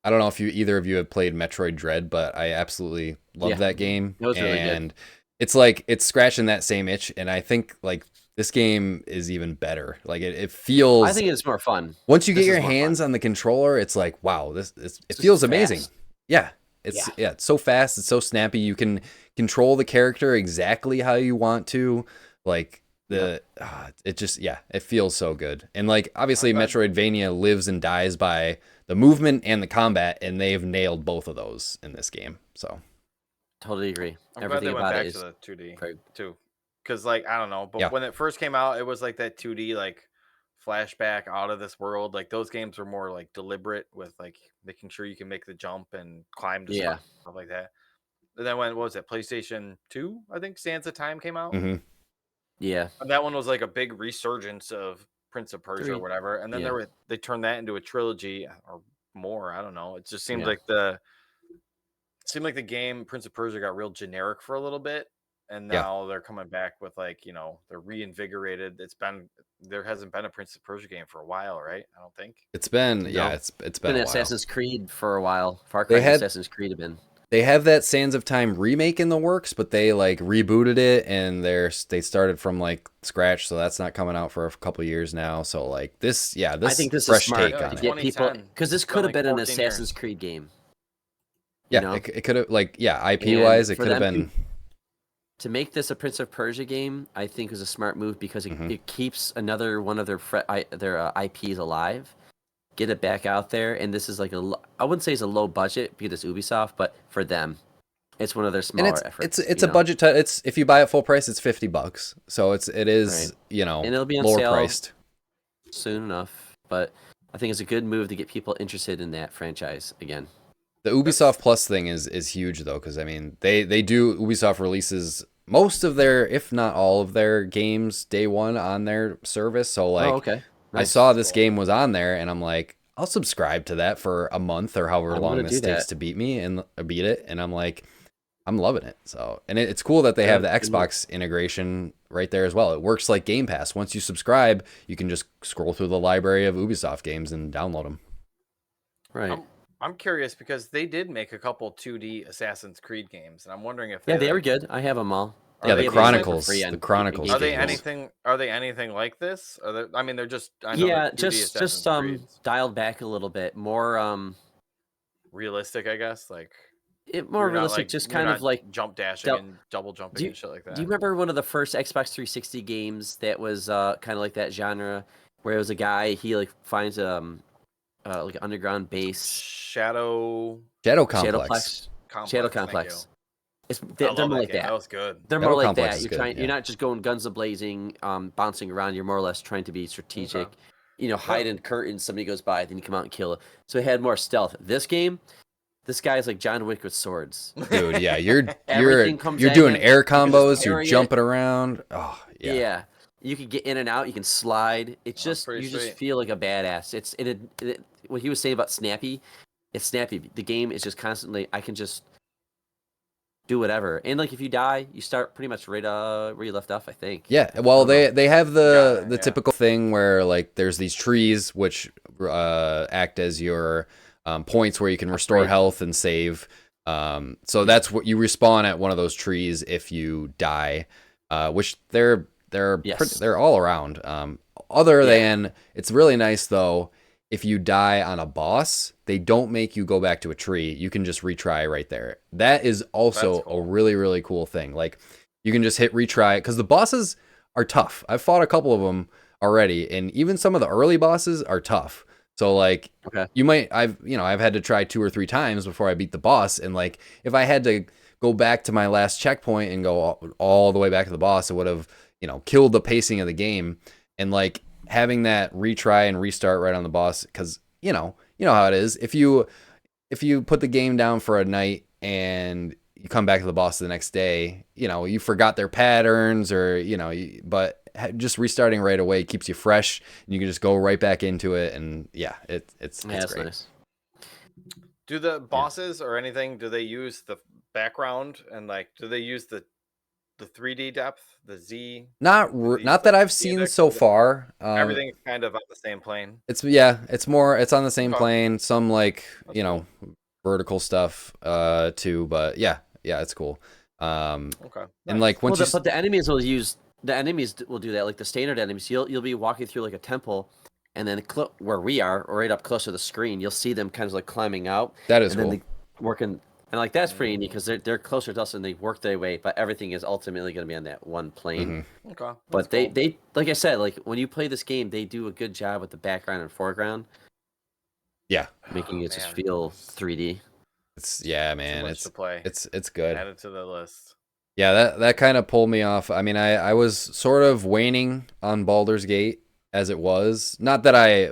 I don't know if either of you have played Metroid Dread, but I absolutely love that game. It was really good. It's like it's scratching that same itch, and I think like this game is even better. Like it feels. I think it's more fun. Once you get your hands on the controller, it's like wow, it feels amazing. Yeah, it's so fast. It's so snappy. You can control the character exactly how you want to. Like it feels so good. And like obviously Metroidvania lives and dies by the movement and the combat, and they've nailed both of those in this game. So totally agree. Everything about it is to the 2D too, because like I don't know, but when it first came out, it was like that 2D like flashback out of this world. Like those games were more like deliberate with like making sure you can make the jump and climb to stuff like that. And then what was it? PlayStation 2, I think Sands of Time came out. Mm-hmm. Yeah, and that one was like a big resurgence of Prince of Persia or whatever, and then they turned that into a trilogy or more. I don't know. It just seemed like the game Prince of Persia got real generic for a little bit, and now they're coming back with like they're reinvigorated. There hasn't been a Prince of Persia game for a while, right? I don't think it's been it's been a Assassin's Creed for a while. Far Cry and Assassin's Creed have been. They have that Sands of Time remake in the works, but they like rebooted it, and they started from like scratch, so that's not coming out for a couple years now. So like this I think this fresh is smart take on to get people, because this could have been an Assassin's Creed game. It could have IP wise, it could have been. To make this a Prince of Persia game, I think was a smart move, because it keeps another one of their IPs alive. Get it back out there, and this is like I wouldn't say it's a low budget because it's Ubisoft, but for them, it's one of their smaller efforts. It's a budget. It's if you buy it full price, it's $50. So it is and it'll be on lower sale priced soon enough. But I think it's a good move to get people interested in that franchise again. The Ubisoft Plus thing is huge though, because I mean they do Ubisoft releases most of their, if not all of their games day one on their service. So like, okay. I Nice. saw this game was on there, and I'm like, I'll subscribe to that for a month or however I'm long gonna this do takes that. to beat me and beat it. And I'm like, I'm loving it. So, and it's cool that they have the Good move. Xbox integration right there as well. It works like Game Pass. Once you subscribe, you can just scroll through the library of Ubisoft games and download them. Right. I'm curious because they did make a couple 2D Assassin's Creed games, and I'm wondering if Yeah, they were like, good. I have them all. are Yeah, they the They have them for decent? free Chronicles, the on Chronicles Are Game they Pass. games. anything like this? I mean, they're just I know Yeah, they're 2D just Assassin's Creeds. dialed back a little bit more. Realistic, I guess. Like More realistic. Just you're kind not of like. jump dashing del- and double jumping Do you, and shit like do you that. remember one of the first Xbox 360 games that was kind of like that genre, where it was a guy he like finds like an underground base, Shadow Shadow Complex. Complex. Shadow Thank Complex. you. They're I love more that like game. that. That was good. They're Shadow more like Complex that. is You're good, trying. yeah. You're not just going guns a blazing, bouncing around. You're more or less trying to be strategic. Okay. You know, hide in curtains. Somebody goes by, then you come out and kill it. So it had more stealth. This game, this guy's like John Wick with swords. Dude, yeah, you're Everything comes you're at doing him, air you can just combos, you're parry it. jumping around. Oh, yeah. Yeah. You can get in and out. You can slide. It's That's just pretty you just sweet. feel like a badass. It's what he was saying about snappy. It's snappy. The game is just constantly. I can just do whatever. And like if you die, you start pretty much right where you left off. I think. Yeah, well, don't know. they have Yeah, the yeah. typical thing where like there's these trees which act as your points where you can restore Upgrade. health and save. So that's what you respawn at one of those trees if you die, which they're Yes. they're all around. Other Yeah. than it's really nice though. If you die on a boss, they don't make you go back to a tree. You can just retry right there. That is also That's cool. a really, really cool thing. Like, you can just hit retry because the bosses are tough. I've fought a couple of them already, and even some of the early bosses are tough. So like, Okay. I've had to try 2 or 3 times before I beat the boss, and like, if I had to go back to my last checkpoint and go all the way back to the boss, it would have killed the pacing of the game. And like, having that retry and restart right on the boss, because you know how it is. If you put the game down for a night and you come back to the boss the next day, you forgot their patterns, or but just restarting right away keeps you fresh, and you can just go right back into it. And yeah, it's That's great. nice. Do the bosses or anything? Do they use the background and like? Do they use the 3D depth, the Z? Not that I've seen so far. Everything's kind of on the same plane. It's on the same Okay. plane. Some like That's cool. vertical stuff too, but yeah, it's cool. Okay. And like once But the enemies will do that. Like the standard enemies, you'll be walking through like a temple, and then where we are, or right up close to the screen, you'll see them kind of like climbing out. that is and cool. then they working, and like that's pretty neat because they're closer to us and they work their way. But everything is ultimately going to be on that one plane. Mhm. Okay. But That's cool. they like I said, like when you play this game, they do a good job with the background and foreground, Yeah, making it just Man, feel 3D. man, much to play. it's good. Add it to the list. Yeah, that kind of pulled me off. I mean, I was sort of waning on Baldur's Gate as it was. Not that I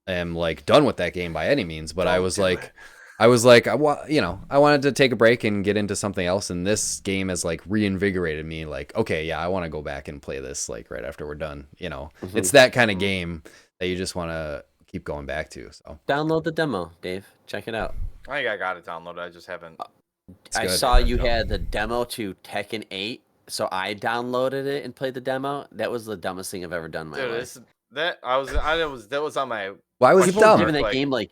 am like done with that game by any means, but I was like, I wanted to take a break and get into something else, and this game has like reinvigorated me. Like, okay, yeah, I want to go back and play this like right after we're done. It's that kind of game that you just want to keep going back to. So Download the demo, Dave. Check it out. I think I got it downloaded. I just haven't. I good. saw you had the demo to Tekken 8, so I downloaded it and played the demo. That was the dumbest thing I've ever done in my life. That was on my. why was it People dumb? Giving that like, game like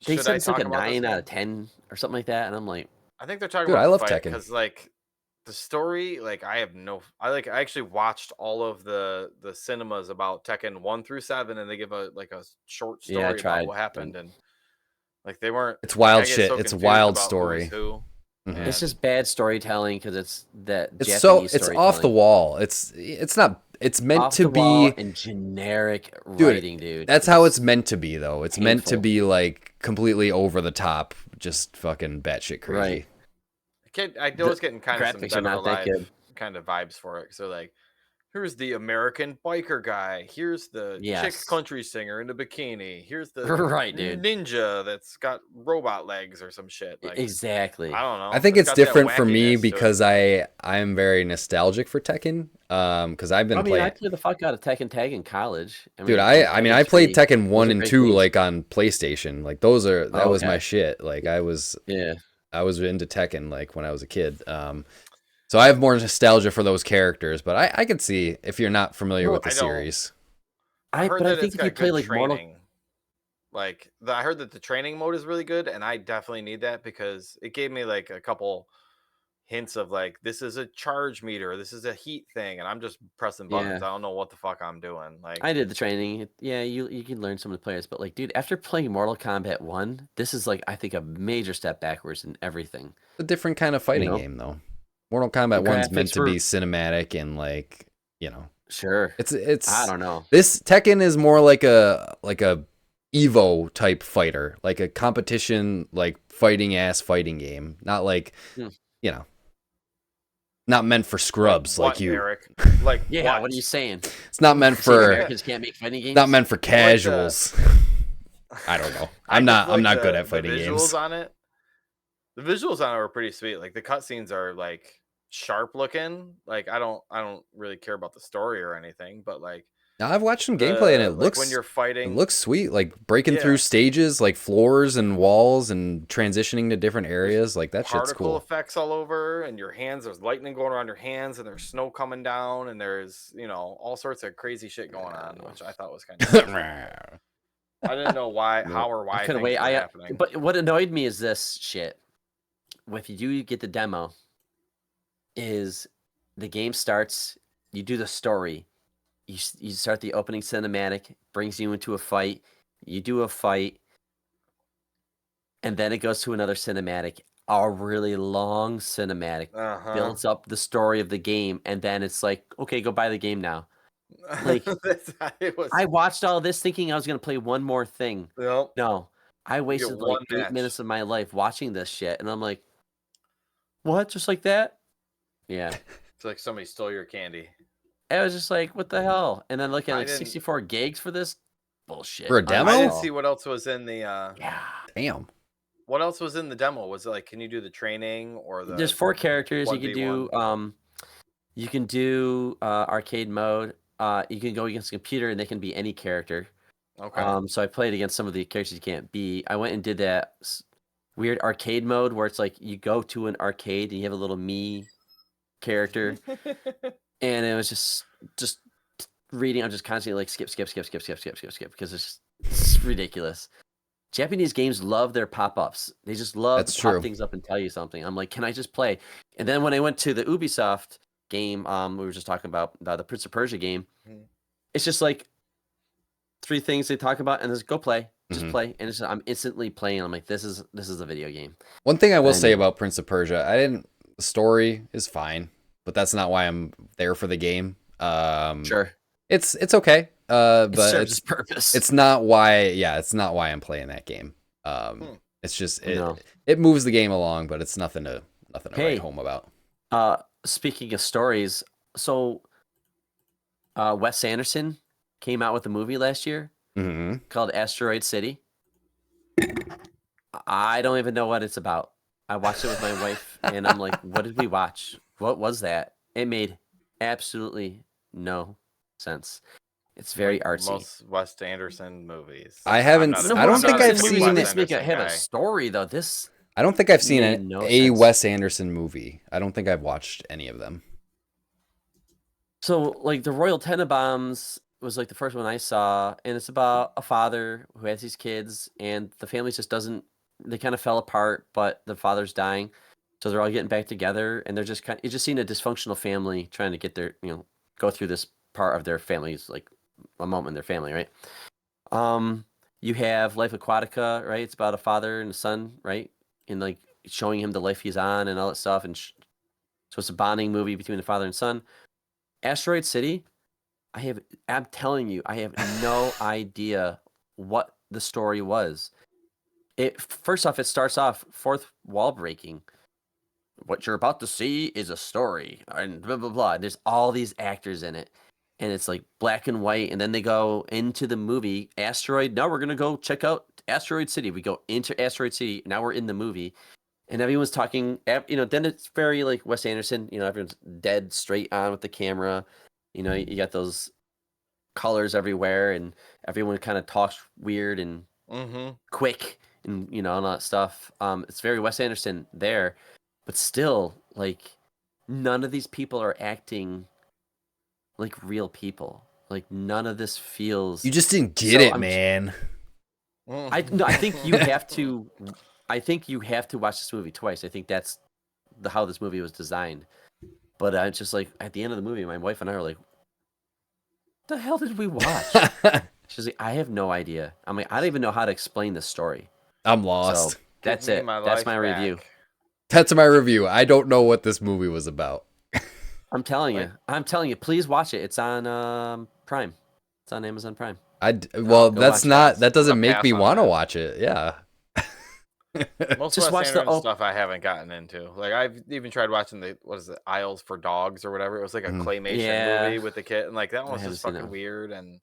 they should said I it's like talk a about this 9 out game? of 10 or something like that, and I'm like, I think they're talking Dude, about I love Tekken Tekken. because like the story, like I actually watched all of the cinemas about Tekken 1 through 7, and they give a short story Yeah, I about tried. what happened, and like they weren't. It's wild I get shit. so It's a confused wild about story. who's who. Mhm. it's And- just bad storytelling because it's that It's Japanese it's off the storytelling. wall. It's not. It's meant Off to the wall be. and generic Dude, writing, dude. That's how it's meant to be, though. It's meant to painful. be like completely over the top, just fucking batshit crazy. Right. I was getting kind of some graphics Dead are or not that Alive good. kind of vibes for it. So like, here's the American biker guy. Here's the chick Yes. country singer in a bikini. Here's the Right, dude. ninja that's got robot legs or some shit. Like, Exactly. I don't know. I think it's got that different for me wackiness to it. because I'm very nostalgic for Tekken. Because I've been I mean, playing. I played the fuck out of Tekken Tag in college. Dude, I played Tekken's Tekken 1 Those are and great 2 games. like on PlayStation. Like that was my Okay. shit. Like I was Yeah. into Tekken like when I was a kid. So I have more nostalgia for those characters, but I could see if you're not familiar Well, with the I don't- series. I heard but that I think it's if you got play good like Mortal, training. I heard that the training mode is really good, and I definitely need that because it gave me like a couple hints of like this is a charge meter, this is a heat thing, and I'm just pressing buttons. Yeah. I don't know what the fuck I'm doing. Like, I did the training. Yeah, you can learn some of the players, but like, dude, after playing Mortal Kombat 1, this is like I think a major step backwards in everything. A different kind of fighting know? game though. Mortal Kombat The 1's meant graphics to were- be cinematic and like, Sure. it's I don't know. This Tekken is more like a Evo type fighter, like a competition like fighting game, not like Hmm. not meant for scrubs what, like you. Eric? Like, Yeah, what are you saying? It's not meant Saying for Americans can't make fighting games? not meant for like the- casuals. I don't know. I'm just not like good the at fighting visuals games. on it. The visuals on it are pretty sweet. Like the cutscenes are like sharp looking. Like I don't really care about the story or anything, but like Now, I've watched some gameplay and it like looks when you're fighting, it looks sweet, like breaking Yeah. through stages, like floors and walls and transitioning to different areas. Like that shit's particle cool. effects all over, and your hands. There's lightning going around your hands, and there's snow coming down, and there's all sorts of crazy shit going on, which I thought was kind of. I didn't know why, how or why I couldn't things wait. were happening. But what annoyed me is this shit. If you do get the demo, is the game starts, you do the story, you start the opening cinematic, brings you into a fight, you do a fight, and then it goes to another cinematic, a really long cinematic, Uh-huh. builds up the story of the game, and then it's like, okay, go buy the game now. Like, it was. I watched all this thinking I was going to play one more thing. Nope. No, I wasted like one 8 match. minutes of my life watching this shit, and I'm like, what? Just like that? Yeah. It's like somebody stole your candy. I was just like, what the hell? And then looking at I like didn't- 64 gigs for this bullshit. For a demo? I didn't see what else was in the. Yeah. Damn. What else was in the demo? Was it like, can you do the training or the? There's 4 characters. You can 1v1? do arcade mode. You can go against a computer and they can be any character. Okay. So I played against some of the characters you can't be. I went and did that weird arcade mode where it's like you go to an arcade and you have a little me character, and it was just reading. I'm just constantly like skip because it's ridiculous. Japanese games love their pop-ups. They just love That's to pop true. things up and tell you something. I'm like, can I just play? And then when I went to the Ubisoft game, we were just talking about the Prince of Persia game. Mhm. It's just like 3 things they talk about, and just go play, just Mhm. play, and I'm instantly playing. I'm like, this is a video game. One thing I will say Anyway. about Prince of Persia, the story is fine, but that's not why I'm there for the game. Sure, It's okay. it But serves its purpose. it's not why I'm playing that game. It's just No. it moves the game along, but it's nothing to Hey. write home about. Speaking of stories, so Wes Anderson came out with a movie last year Mm-hmm. called Asteroid City. I don't even know what it's about. I watched it with my wife, and I'm like, what did we watch? What was that? It made absolutely no sense. It's very artsy. Most Wes Anderson movies. I haven't- I'm not a- I don't I'm think not a I've big seen Wes it. This Anderson have a guy. story though. This I don't think I've seen Made a no sense. Wes Anderson movie. I don't think I've watched any of them. So, like, the Royal Tenenbaums was like the first one I saw, and it's about a father who has these kids, and the family just doesn't. They kind of fell apart, but the father's dying, so they're all getting back together, and they're just you just seen a dysfunctional family trying to get their go through this part of their family's like a moment in their family, right? You have Life Aquatica, right? It's about a father and a son, right? And like showing him the life he's on and all that stuff, and so it's a bonding movie between the father and son. Asteroid City, I'm telling you, I have no idea what the story was. First off, it starts off fourth wall breaking. What you're about to see is a story, and blah blah blah. There's all these actors in it, and it's like black and white, and then they go into the movie Asteroid. Now we're gonna go check out Asteroid City. We go into Asteroid City. Now we're in the movie, and everyone's talking. Then it's very like Wes Anderson. Everyone's dead straight on with the camera. You got those colors everywhere, and everyone kind of talks weird and quick, and all that stuff. It's very Wes Anderson there, but still, like, none of these people are acting like real people. Like, none of this feels. You just didn't get it, man. I think you have to. I think you have to watch this movie twice. I think that's how this movie was designed. But it's just like at the end of the movie, my wife and I are like, "What the hell did we watch?" She's like, "I have no idea." I'm like, "I don't even know how to explain this story." I'm lost. So that's it. That's my review. That's my review. I don't know what this movie was about. I'm telling you. Please watch it. It's on Prime. It's on Amazon Prime. That doesn't make me want to watch it. Yeah. Most of the stuff I haven't gotten into. Like, I've even tried watching Isles for Dogs or whatever. It was like a claymation movie with the kid, and like that one was just fucking weird. And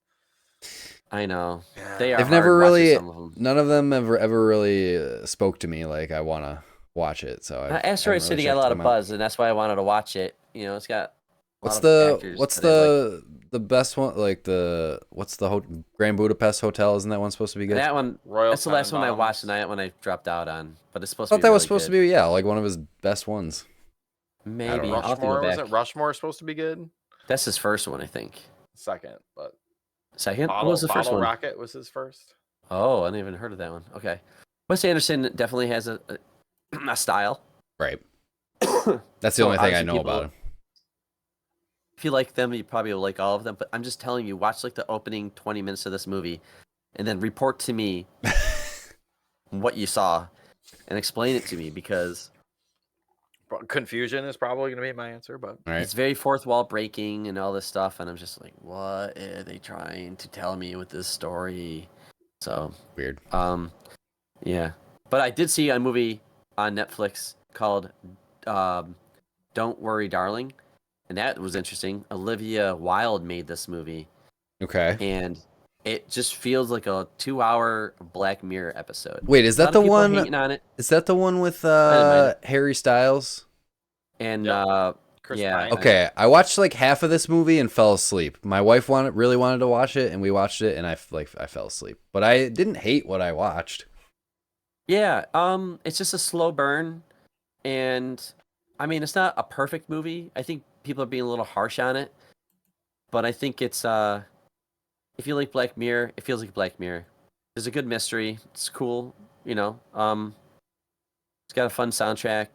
I know they've never really. None of them ever really spoke to me. Like, I want to watch it. So Asteroid City got a lot of buzz, and that's why I wanted to watch it. It's got what's the best one? Like what's the Grand Budapest Hotel? Isn't that one supposed to be good? That one, that's the last one I watched, and when I dropped out on. But it's supposed to be. I thought that was supposed to be like one of his best ones. Maybe Rushmore, was it Rushmore supposed to be good? That's his first one, I think. Second. What was the first one? Rocket was his first. Oh, I didn't even heard of that one. Okay, Wes Anderson definitely has a style. Right. That's the only thing I know about him. If you like them, you probably will like all of them. But I'm just telling you, watch like the opening 20 minutes of this movie, and then report to me what you saw, and explain it to me, because confusion is probably going to be my answer. But it's very fourth wall breaking and all this stuff, and I'm just like, what are they trying to tell me with this story? So weird. Yeah. But I did see a movie on Netflix called Don't Worry, Darling. And that was interesting. Olivia Wilde made this movie. Okay. And it just feels like a 2-hour Black Mirror episode. Wait, is that the one? On it. Is that the one with Harry Styles? And Chris yeah. Okay, I watched like half of this movie and fell asleep. My wife really wanted to watch it, and we watched it, and I fell asleep. But I didn't hate what I watched. Yeah, it's just a slow burn, and I mean, it's not a perfect movie. I think people are being a little harsh on it, but I think it's if you like Black Mirror, it feels like Black Mirror. There's a good mystery. It's cool, It's got a fun soundtrack.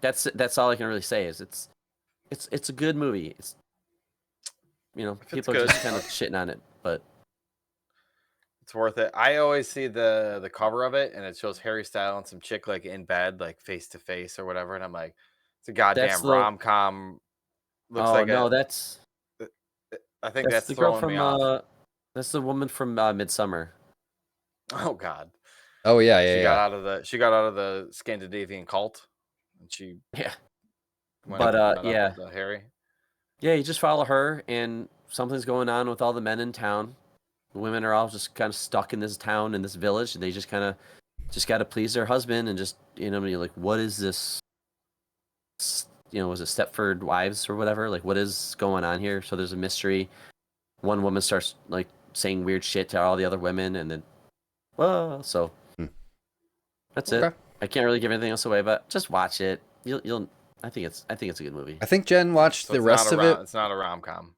That's all I can really say. Is it's a good movie. It's people are just kind of shitting on it, but it's worth it. I always see the cover of it, and it shows Harry Styles and some chick like in bed, like face to face or whatever, and I'm like, it's a goddamn rom-com. That's. I think that's the girl from. That's the woman from Midsummer. Oh God. Oh yeah. She got out of the Scandinavian cult, and she. Yeah. Harry. Yeah, you just follow her, and something's going on with all the men in town. The women are all just kind of stuck in this town, in this village, and they just kind of got to please their husband, and just you're like, what is this? Was it Stepford Wives or whatever? Like, what is going on here? So there's a mystery. One woman starts like saying weird shit to all the other women, and then, so that's it. I can't really give anything else away, but just watch it. You'll. I think it's a good movie. I think Jen watched the rest of it. It's not a rom-com.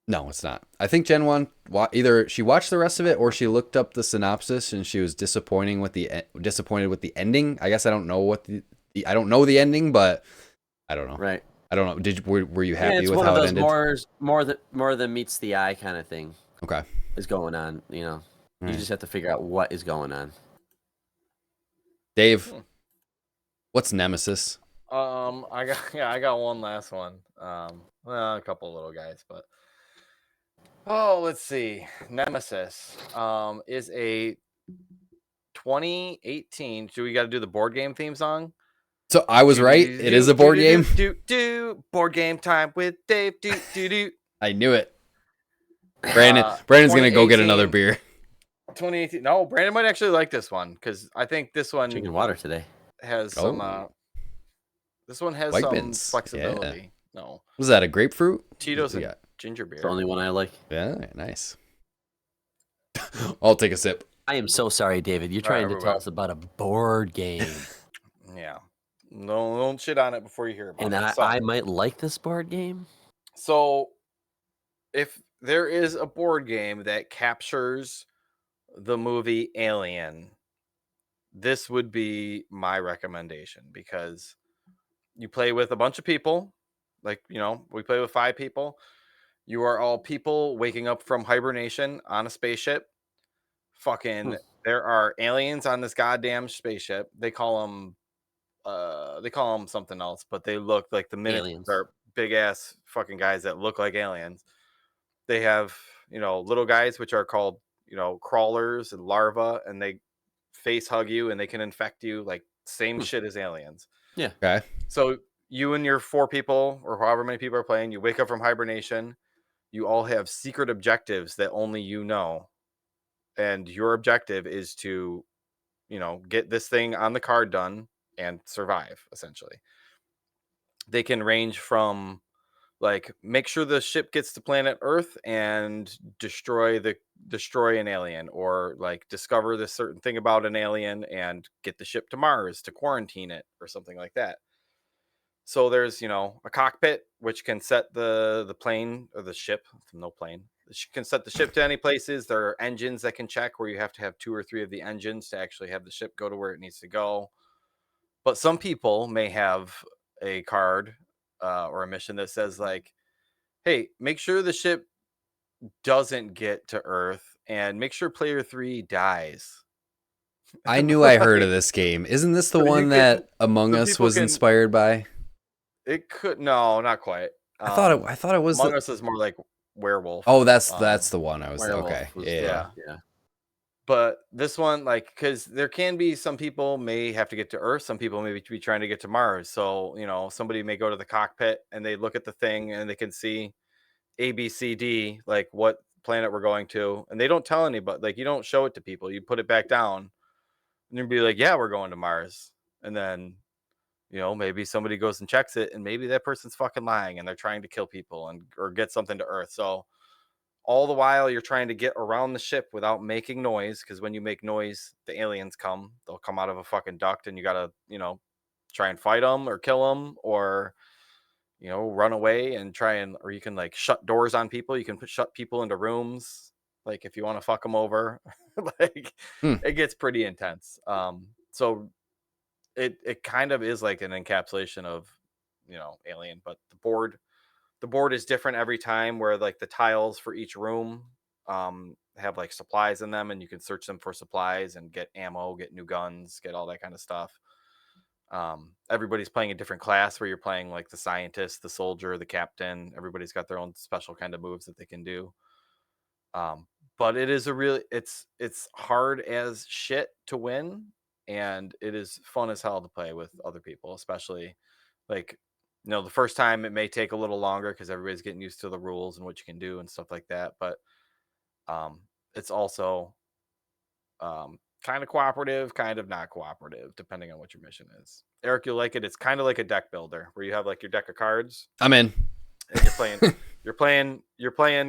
No, it's not. I think Jen either she watched the rest of it or she looked up the synopsis and she was disappointed with the ending. I guess I don't know I don't know the ending, but I don't know. Right. I don't know. Were you happy with how it ended? More than meets the eye kind of thing. Okay. Is going on. You just have to figure out what is going on. Dave, what's Nemesis? I got one last one. A couple of little guys, but let's see. Nemesis is a 2018. Do we got to do the board game theme song? So I was right. It is a board game. Board game time with Dave. I knew it. Brandon's gonna go get another beer. 2018. No, Brandon might actually like this one because I think this one Drinking water today. has some. This one has White some Bins. flexibility. Yeah. No, Was that a grapefruit? Tito's and ginger beer. It's the only one I like. Yeah, nice. I'll take a sip. I am so sorry, David. You're trying to tell us about a board game. Yeah. No, don't shit on it before you hear about and it. I might like this board game. So, if there is a board game that captures the movie Alien, this would be my recommendation because you play with a bunch of people. Like, we play with 5 people. You are all people waking up from hibernation on a spaceship. Fucking, there are aliens on this goddamn spaceship. They call them something else, but they look like the minions are big ass fucking guys that look like aliens. They have, little guys which are called, crawlers and larvae, and they face hug you and they can infect you like same shit as aliens. Yeah. Okay. So you and your 4 people or however many people are playing, you wake up from hibernation. You all have secret objectives that only you know. And your objective is to, get this thing on the card done and survive, essentially. They can range from like make sure the ship gets to planet Earth and destroy an alien, or like discover this certain thing about an alien and get the ship to Mars to quarantine it or something like that. So there's, a cockpit which can set the plane or the ship, no plane. Can set the ship to any places. There are engines that can check where you have to have 2 or 3 of the engines to actually have the ship go to where it needs to go. But some people may have a card or a mission that says like, hey, make sure the ship doesn't get to Earth and make sure player 3 dies. I knew I heard of this game. Isn't this the one that Among Us was inspired by? It could not quite. I thought it was. Among Us is more like werewolf. Oh, that's the one I was. Okay, yeah. But this one, like, because there can be some people may have to get to Earth, some people may be trying to get to Mars. So somebody may go to the cockpit and they look at the thing and they can see A, B, C, D, like what planet we're going to, and they don't tell anybody. Like you don't show it to people. You put it back down, and you'll be like, "Yeah, we're going to Mars," and then. Maybe somebody goes and checks it and maybe that person's fucking lying and they're trying to kill people or get something to Earth. So all the while you're trying to get around the ship without making noise. Because when you make noise, the aliens come, they'll come out of a fucking duct and you got to, try and fight them or kill them or, run away and or you can like shut doors on people. You can shut people into rooms. Like if you want to fuck them over, like it gets pretty intense. So it kind of is like an encapsulation of Alien, but the board is different every time, where like the tiles for each room have like supplies in them and you can search them for supplies and get ammo, get new guns, get all that kind of stuff. Everybody's playing a different class, where you're playing like the scientist, the soldier, the captain. Everybody's got their own special kind of moves that they can do. But it is it's hard as shit to win. And it is fun as hell to play with other people, especially like, the first time it may take a little longer because everybody's getting used to the rules and what you can do and stuff like that. But it's also kind of cooperative, kind of not cooperative, depending on what your mission is. Eric, you'll like it. It's kind of like a deck builder where you have like your deck of cards. I'm in. And you're playing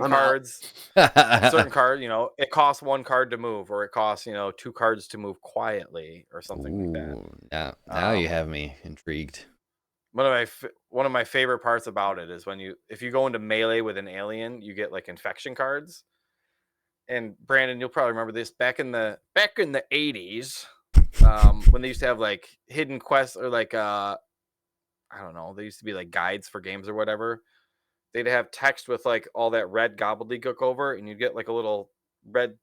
cards. Certain card, it costs 1 card to move, or it costs 2 cards to move quietly, or something like that. Now you have me intrigued. One of my favorite parts about it is if you go into melee with an alien, you get like infection cards. And Brandon, you'll probably remember this back in the 80s, when they used to have like hidden quests, or like I don't know, they used to be like guides for games or whatever. They'd have text with like all that red gobbledygook over, and you'd get like a little red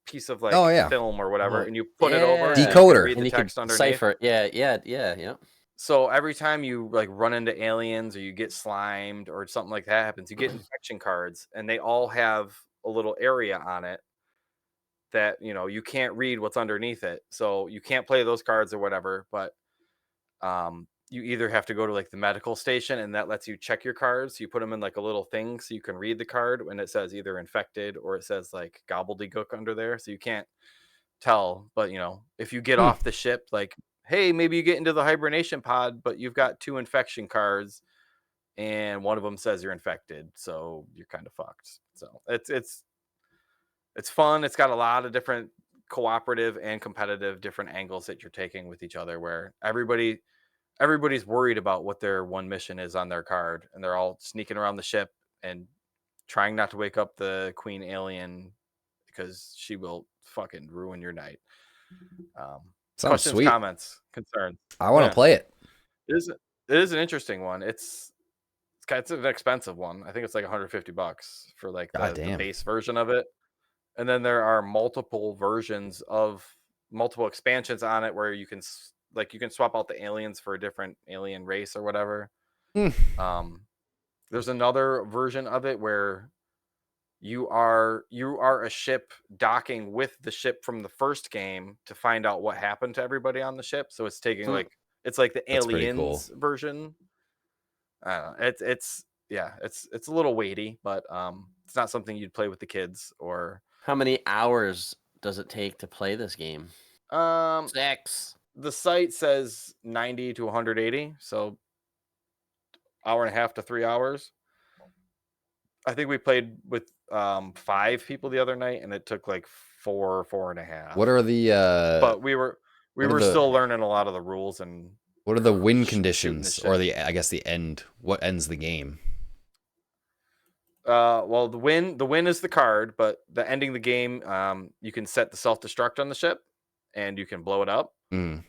piece of like film or whatever, and you put it over decoder, and you could cipher it. Yeah. So every time you like run into aliens or you get slimed or something like that happens, you get infection cards, and they all have a little area on it that you can't read what's underneath it, so you can't play those cards or whatever. But you either have to go to like the medical station, and that lets you check your cards. You put them in like a little thing so you can read the card when it says either infected or it says like gobbledygook under there, so you can't tell. But if you get off the ship, like, hey, maybe you get into the hibernation pod, but you've got 2 infection cards and one of them says you're infected, so you're kind of fucked. So it's fun. It's got a lot of different cooperative and competitive different angles that you're taking with each other, where everybody's worried about what their one mission is on their card, and they're all sneaking around the ship and trying not to wake up the queen alien because she will fucking ruin your night. Sounds questions, sweet. comments, concerns? I want to play it. It is an interesting one. It's an expensive one. I think it's like $150 for like the base version of it. And then there are multiple versions of multiple expansions on it where you can swap out the aliens for a different alien race or whatever. There's another version of it where you are a ship docking with the ship from the first game to find out what happened to everybody on the ship. So it's taking it's like the aliens version. I don't know. It's a little weighty, but it's not something you'd play with the kids. Or how many hours does it take to play this game? 6. The site says 90 to 180, so hour and a half to 3 hours. I think we played with 5 people the other night, and it took like 4.5. What are the? But we were still learning a lot of the rules. And what are the win conditions, or the end? What ends the game? Well, the win is the card, but the ending the game, you can set the self-destruct on the ship, and you can blow it up,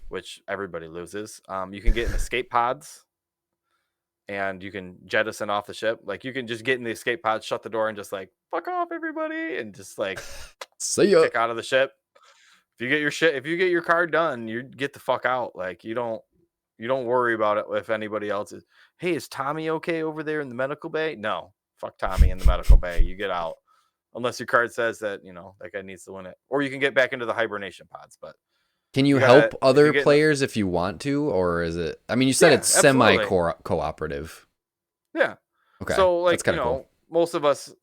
which everybody loses. You can get in escape pods, and you can jettison off the ship. Like, you can just get in the escape pod, shut the door, and just like fuck off everybody, and just like see ya, kick out of the ship. If you get your card done, you get the fuck out. Like, you don't worry about it if anybody else is. Hey, is Tommy okay over there in the medical bay? No, fuck Tommy in the medical bay. You get out unless your card says that that guy needs to win it, or you can get back into the hibernation pods. But can you help other players if you want to, or is it? I mean, you said it's semi cooperative. Yeah. Okay. So like cool.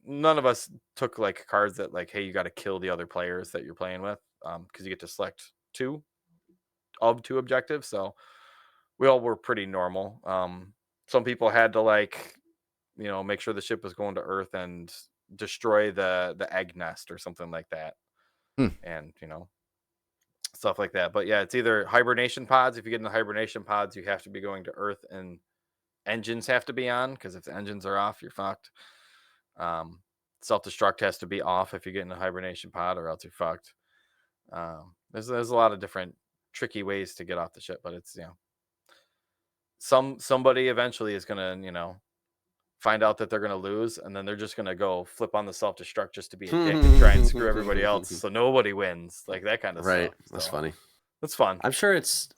None of us took like cards that like, hey, you got to kill the other players that you're playing with, because you get to select 2 objectives. So we all were pretty normal. Some people had to like, make sure the ship was going to Earth and destroy the egg nest or something like that, and stuff like that. But yeah, it's either hibernation pods. If you get in the hibernation pods, you have to be going to Earth, and engines have to be on, because if the engines are off, you're fucked. Self-destruct has to be off if you get in a hibernation pod, or else you're fucked. There's a lot of different tricky ways to get off the ship, but it's somebody eventually is gonna find out that they're gonna lose, and then they're just gonna go flip on the self-destruct just to be a dick and try and screw everybody else, so nobody wins, like that kind of stuff. Right. That's funny. That's fun. I'm sure it's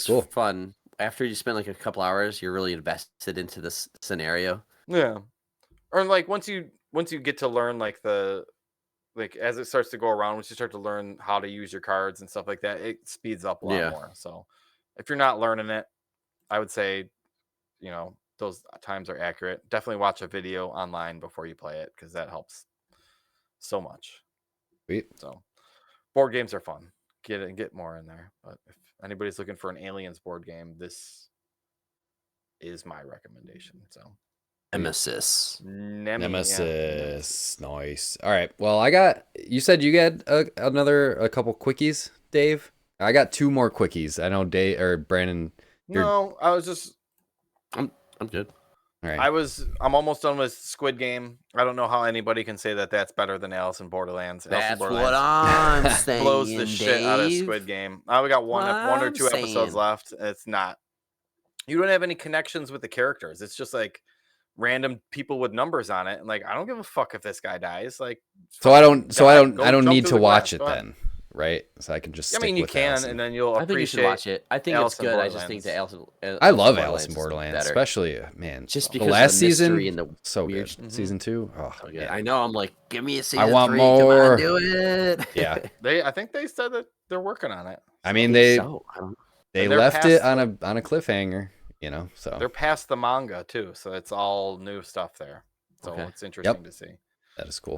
cool. Fun. After you spend like a couple hours, you're really invested into this scenario. Yeah. Or like once you get to learn like as it starts to go around, once you start to learn how to use your cards and stuff like that, it speeds up a lot more. So if you're not learning it, I would say, those times are accurate. Definitely watch a video online before you play it, because that helps so much. Sweet. So board games are fun. Get more in there. But if anybody's looking for an aliens board game, this is my recommendation. So Nemesis. Nemesis. Yeah. Nice. All right. Well, you said you got a couple quickies, Dave. I got 2 more quickies. I know Dave or Brandon. No, I was just. I'm good. All right. I'm almost done with Squid Game. I don't know how anybody can say that that's better than Alice in Borderlands. That's what I'm saying. Blows the shit out of Squid Game. We got one or 2 episodes left. It's not. You don't have any connections with the characters. It's just like random people with numbers on it, and like, I don't give a fuck if this guy dies. Like, I don't need to watch it then, right? So I can just. I mean, you can, and then you'll. I think you should watch it. I think it's good. I just think that I love Alice in Borderlands, especially just because the last season and the so weird. Good. Season 2. Oh yeah, I know. I'm like, give me a season. I want 3. more. Come on, do it. Yeah, I think they said that they're working on it. I mean, They And they're left it past on a cliffhanger, you know. So they're past the manga too, so it's all new stuff there. So Okay. it's interesting Yep. to see. that is cool.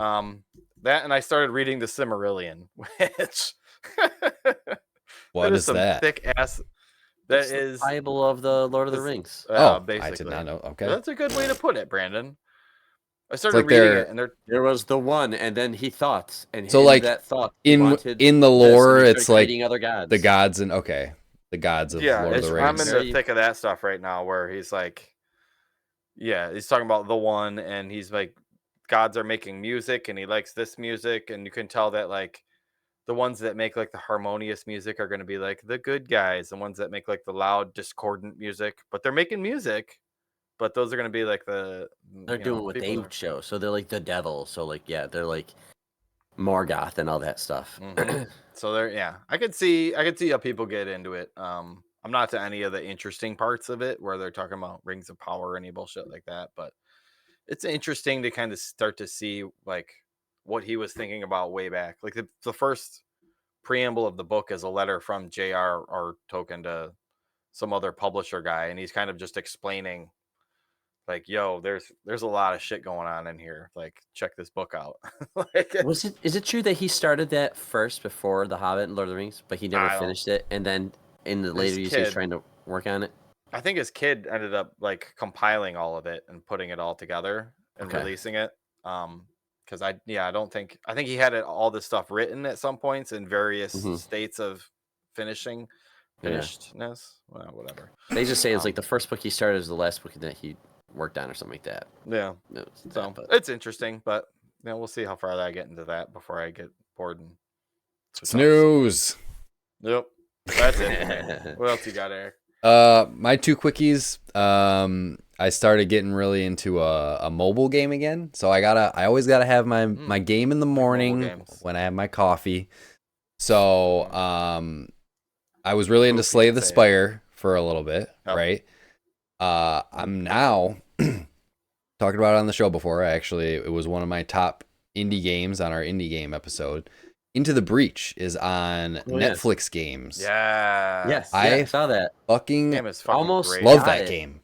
That and I started reading the Silmarillion, which What that is is some that? thick ass. That It's the is Bible of the Lord of the this- Rings. Oh, basically. I did not know. Okay. That's a good way to put it, Brandon. I started like reading they're- it, and they're There was the one, and then he thought, and So, in like, that thought, he in wanted the this, and lore, he it's started like creating other gods. the gods and the gods of yeah. Lord of the I'm Rings. in the thick of that stuff right now, where he's like, yeah, he's talking about the one, and he's like, gods are making music, and he likes this music, and you can tell that like the ones that make like the harmonious music are going to be like the good guys, the ones that make like the loud discordant music, but they're making music, but those are going to be like the They're doing what they show, so they're like the devil. So like, yeah, they're like Morgoth and all that stuff. So they're I could see how people get into it. I'm not to any of the interesting parts of it where they're talking about rings of power or any bullshit like that, but it's interesting to kind of start to see like what he was thinking about way back. Like the first preamble of the book is a letter from J.R.R. Tolkien to some other publisher guy, and he's kind of just explaining like, yo, there's a lot of shit going on in here. Like, check this book out. Like, Is it true that he started that first before The Hobbit and Lord of the Rings, but he never I don't- finished it, and then in the later years he was kid- trying to work on it? I think his kid ended up like compiling all of it and putting it all together and Okay. releasing it. Because I think he had all this stuff written at some points in various states of finishedness. Well, whatever. They just say it's like the first book he started is the last book that he worked on or something like that. Yeah. No, it's So that, but it's interesting, but we'll see how far I get into that before I get bored and Snooze. Yep. That's it. What else you got, Eric? My two quickies. I started getting really into a mobile game again. So I always gotta have my game in the morning when I have my coffee. So I was really into Slay the Spire for a little bit, right? I'm now talking about it on the show before. It was one of my top indie games on our indie game episode. Into the Breach is on Netflix games. Yeah. yes, I I saw that. Fucking Game is fucking almost great. love got that it. game.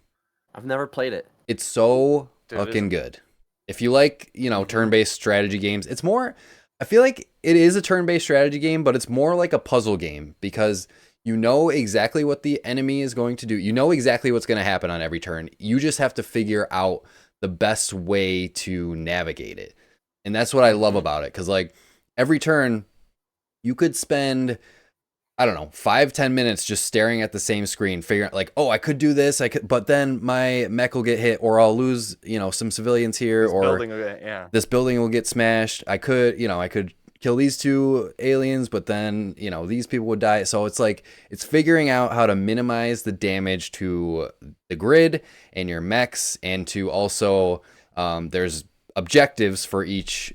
I've never played it. It's so Dude, it fucking is- good. If you like, turn-based strategy games, it's more. I feel like it is a turn-based strategy game, but it's more like a puzzle game because you know exactly what the enemy is going to do. You know exactly what's going to happen on every turn. You just have to figure out the best way to navigate it. And that's what I love about it. Because, like, every turn, you could spend, I don't know, 5-10 minutes just staring at the same screen, figuring out, like, oh, I could do this. But then my mech will get hit, or I'll lose, some civilians here, this building will get smashed. I could kill these two aliens, but then, these people would die. So it's like, it's figuring out how to minimize the damage to the grid and your mechs, and to also, there's objectives for each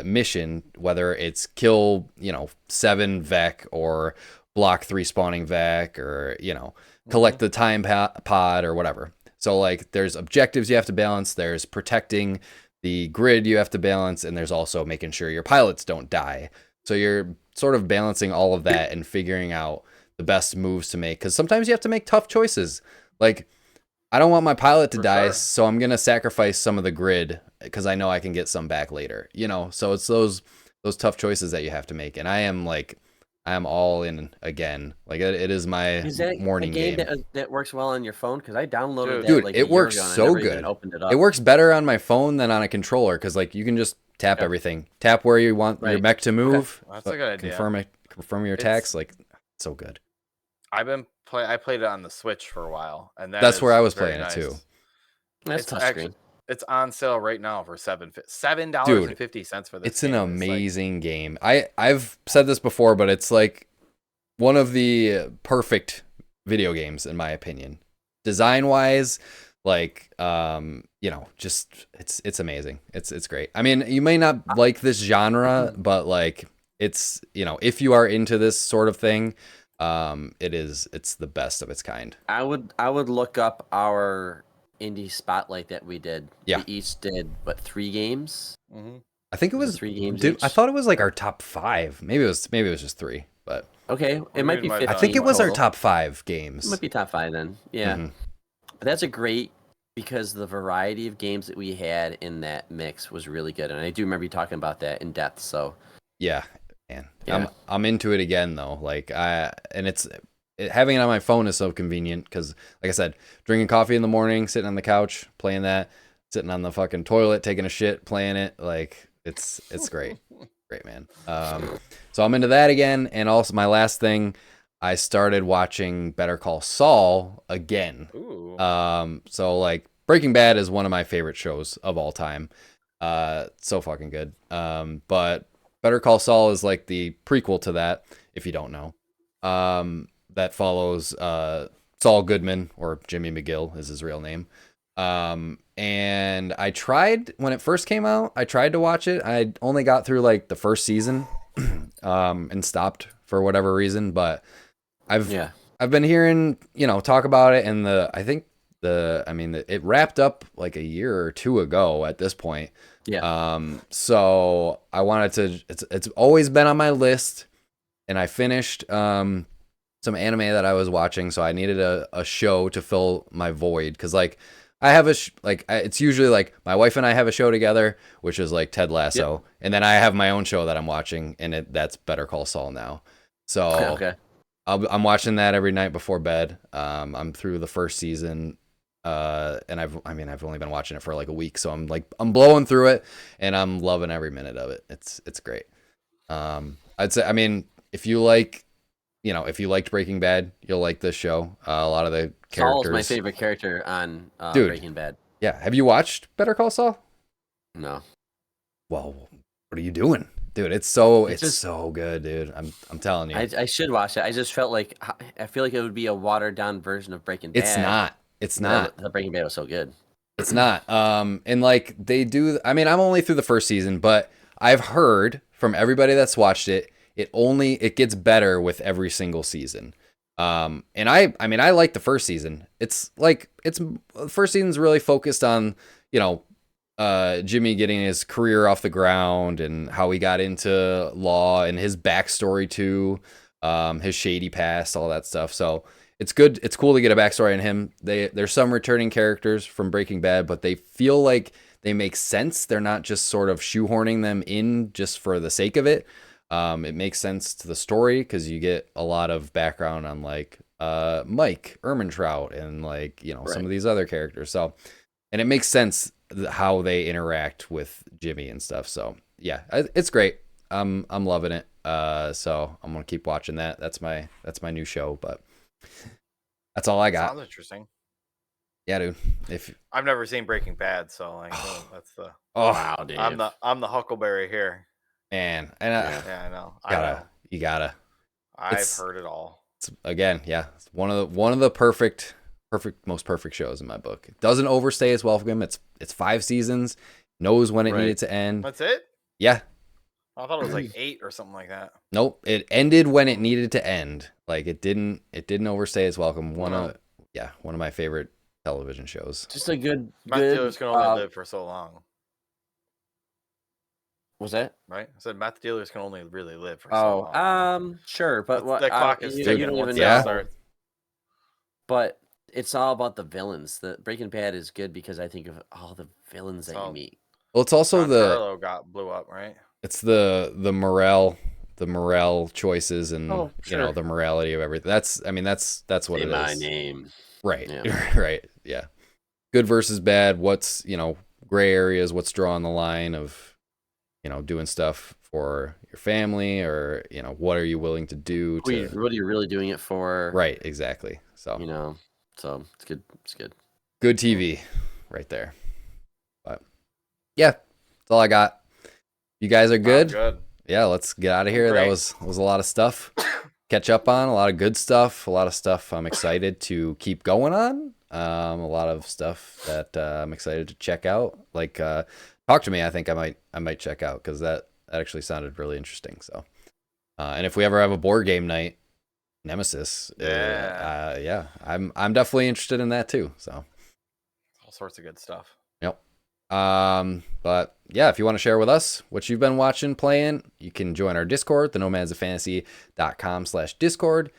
mission, whether it's kill, 7 Vec or block 3 spawning Vec, or, collect the time pod or whatever. So, like, there's objectives you have to balance, there's protecting the grid you have to balance, and there's also making sure your pilots don't die. So you're sort of balancing all of that and figuring out the best moves to make, because sometimes you have to make tough choices. Like, I don't want my pilot to die, so I'm going to sacrifice some of the grid because I know I can get some back later, So it's those tough choices that you have to make. And I am all in again. Like, it is my morning game. That works well on your phone? Because I downloaded that. Dude, like it works so good. It works better on my phone than on a controller, because, like, you can just tap everything. Tap where you want your mech to move. That's a good idea. Confirm your attacks. Like, it's so good. I played it on the Switch for a while, and that's where I was playing it too. That's touchscreen. It's on sale right now for $7.50 for this. It's an amazing game. I've said this before, but it's like one of the perfect video games in my opinion. Design wise, like just it's amazing. It's great. I mean, you may not like this genre, but like it's if you are into this sort of thing, it's the best of its kind. I would look up our indie spotlight that we did. Yeah. We each did 3 games. I think it was 3 games. Dude, I thought it was like our top 5. Maybe it was just 3. But But Okay, it might be might 15. I think it was our total. top 5 It games. might be top 5 then. Yeah. Mhm. But that's a great because the variety of games that we had in that mix was really good, and I do remember you talking about that in depth. So Yeah, man. Yeah. I'm into it again though. Like having it on my phone is so convenient because, like I said, drinking coffee in the morning, sitting on the couch, playing that, sitting on the fucking toilet, taking a shit, playing it. Like it's great, great, man. So I'm into that again, and also my last thing, I started watching Better Call Saul again. Ooh. So like Breaking Bad is one of my favorite shows of all time. So fucking good. But Better Call Saul is like the prequel to that, if you don't know. That follows Saul Goodman, or Jimmy McGill is his real name. And I tried, when it first came out, I tried to watch it. I only got through like the first season and stopped for whatever reason, but I've been hearing, talk about it, and it wrapped up like a year or two ago at this point. Yeah. So I wanted to, it's always been on my list, and I finished some anime that I was watching, so I needed a show to fill my void, because like I have it's usually like my wife and I have a show together, which is like Ted Lasso, and then I have my own show that I'm watching, and that's Better Call Saul now. So Okay. I'm watching that every night before bed. I'm through the first season, and I've only been watching it for like a week, so I'm blowing through it, and I'm loving every minute of it. It's great. I'd say, if you liked Breaking Bad, you'll like this show. A lot of the characters. Saul's my favorite character on Dude. Breaking Bad. Yeah, have you watched Better Call Saul? No. Well, what are you doing, dude? It's so good, dude. I'm telling you. I should watch it. I just felt like I feel like it would be a watered down version of Breaking Bad. It's not. The Breaking Bad was so good. It's not. And like they do. I'm only through the first season, but I've heard from everybody that's watched it, it gets better with every single season. And I like the first season. The first season's really focused on, Jimmy getting his career off the ground and how he got into law and his backstory too, his shady past, all that stuff. So it's good. It's cool to get a backstory on him. There's some returning characters from Breaking Bad, but they feel like they make sense. They're not just sort of shoehorning them in just for the sake of it. It makes sense to the story because you get a lot of background on like Mike Ehrmantraut and like some of these other characters. So, and it makes sense how they interact with Jimmy and stuff. So yeah, it's great. I'm loving it. So I'm gonna keep watching that. That's my new show. But that's all I got. Sounds interesting. Yeah, dude. If I've never seen Breaking Bad, so like that's the wow, dude. I'm the Huckleberry here. Man, and I know. You gotta. I've heard it all. It's one of the most perfect shows in my book. It doesn't overstay its welcome. It's 5 seasons, knows when it needed to end. That's it? Yeah. I thought it was like 8 or something like that. Nope, it ended when it needed to end. Like it didn't overstay its welcome. One of my favorite television shows. Just a good. Matt Dealer's can only live for so long. Was that right? I said Matt Dealers can only really live for so long. Sure, but that clock is ticking. You don't even know. But it's all about the villains. The Breaking Bad is good because I think of all the villains that you meet. Well, it's also Carlo blew up, right? It's the morale choices and the morality of everything. That's what it is. My name. Right. Yeah. Right. Yeah. Good versus bad. What's, gray areas, what's drawing the line of, doing stuff for your family, or, what are you willing to do what are you really doing it for? Right, exactly. So, so it's good. It's good. Good TV right there. But yeah, that's all I got. You guys are good? Good. Yeah, let's get out of here. Great. That was a lot of stuff. Catch up on a lot of good stuff, a lot of stuff I'm excited to keep going on. A lot of stuff that I'm excited to check out. Like Talk to Me, I think I might check out, because that actually sounded really interesting. So, and if we ever have a board game night, Nemesis, I'm definitely interested in that too. So, all sorts of good stuff. Yep. But yeah, if you want to share with us what you've been watching, playing, you can join our Discord, the nomadsoffantasy.com/Discord.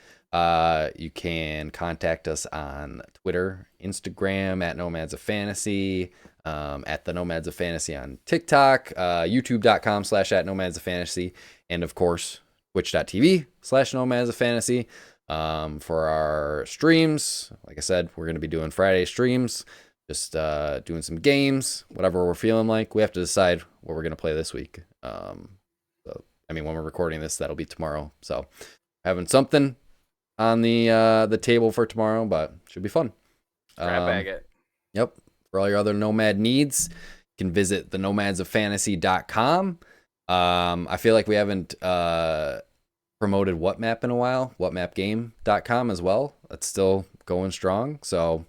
You can contact us on Twitter, Instagram at Nomads of Fantasy, at the Nomads of Fantasy on TikTok, youtube.com/@Nomads of Fantasy, and of course, twitch.tv/Nomads of Fantasy. For our streams, like I said, we're going to be doing Friday streams, just doing some games, whatever we're feeling like. We have to decide what we're going to play this week. When we're recording this, that'll be tomorrow. So having something on the table for tomorrow, but should be fun. Grab bag it. Yep. For all your other Nomad needs, you can visit the nomadsoffantasy.com. I feel like we haven't promoted What Map in a while. Whatmapgame.com as well. That's still going strong. So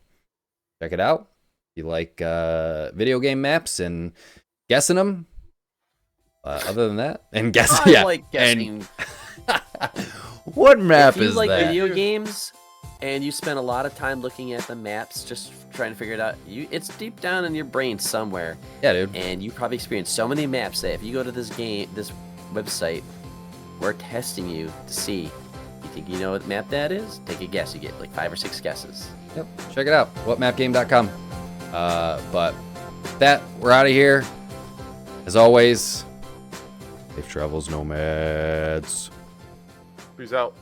check it out. If you like video game maps and guessing them. Other than that, and guessing. I like guessing. What map if you is like that? video games and you spend a lot of time looking at the maps, just trying to figure it out, it's deep down in your brain somewhere. Yeah, dude. And you probably experienced so many maps that if you go to this website, we're testing you to see. You think you know what map that is? Take a guess. You get like 5 or 6 guesses. Yep. Check it out. Whatmapgame.com. But that, we're out of here. As always, safe travels, Nomads. Peace out.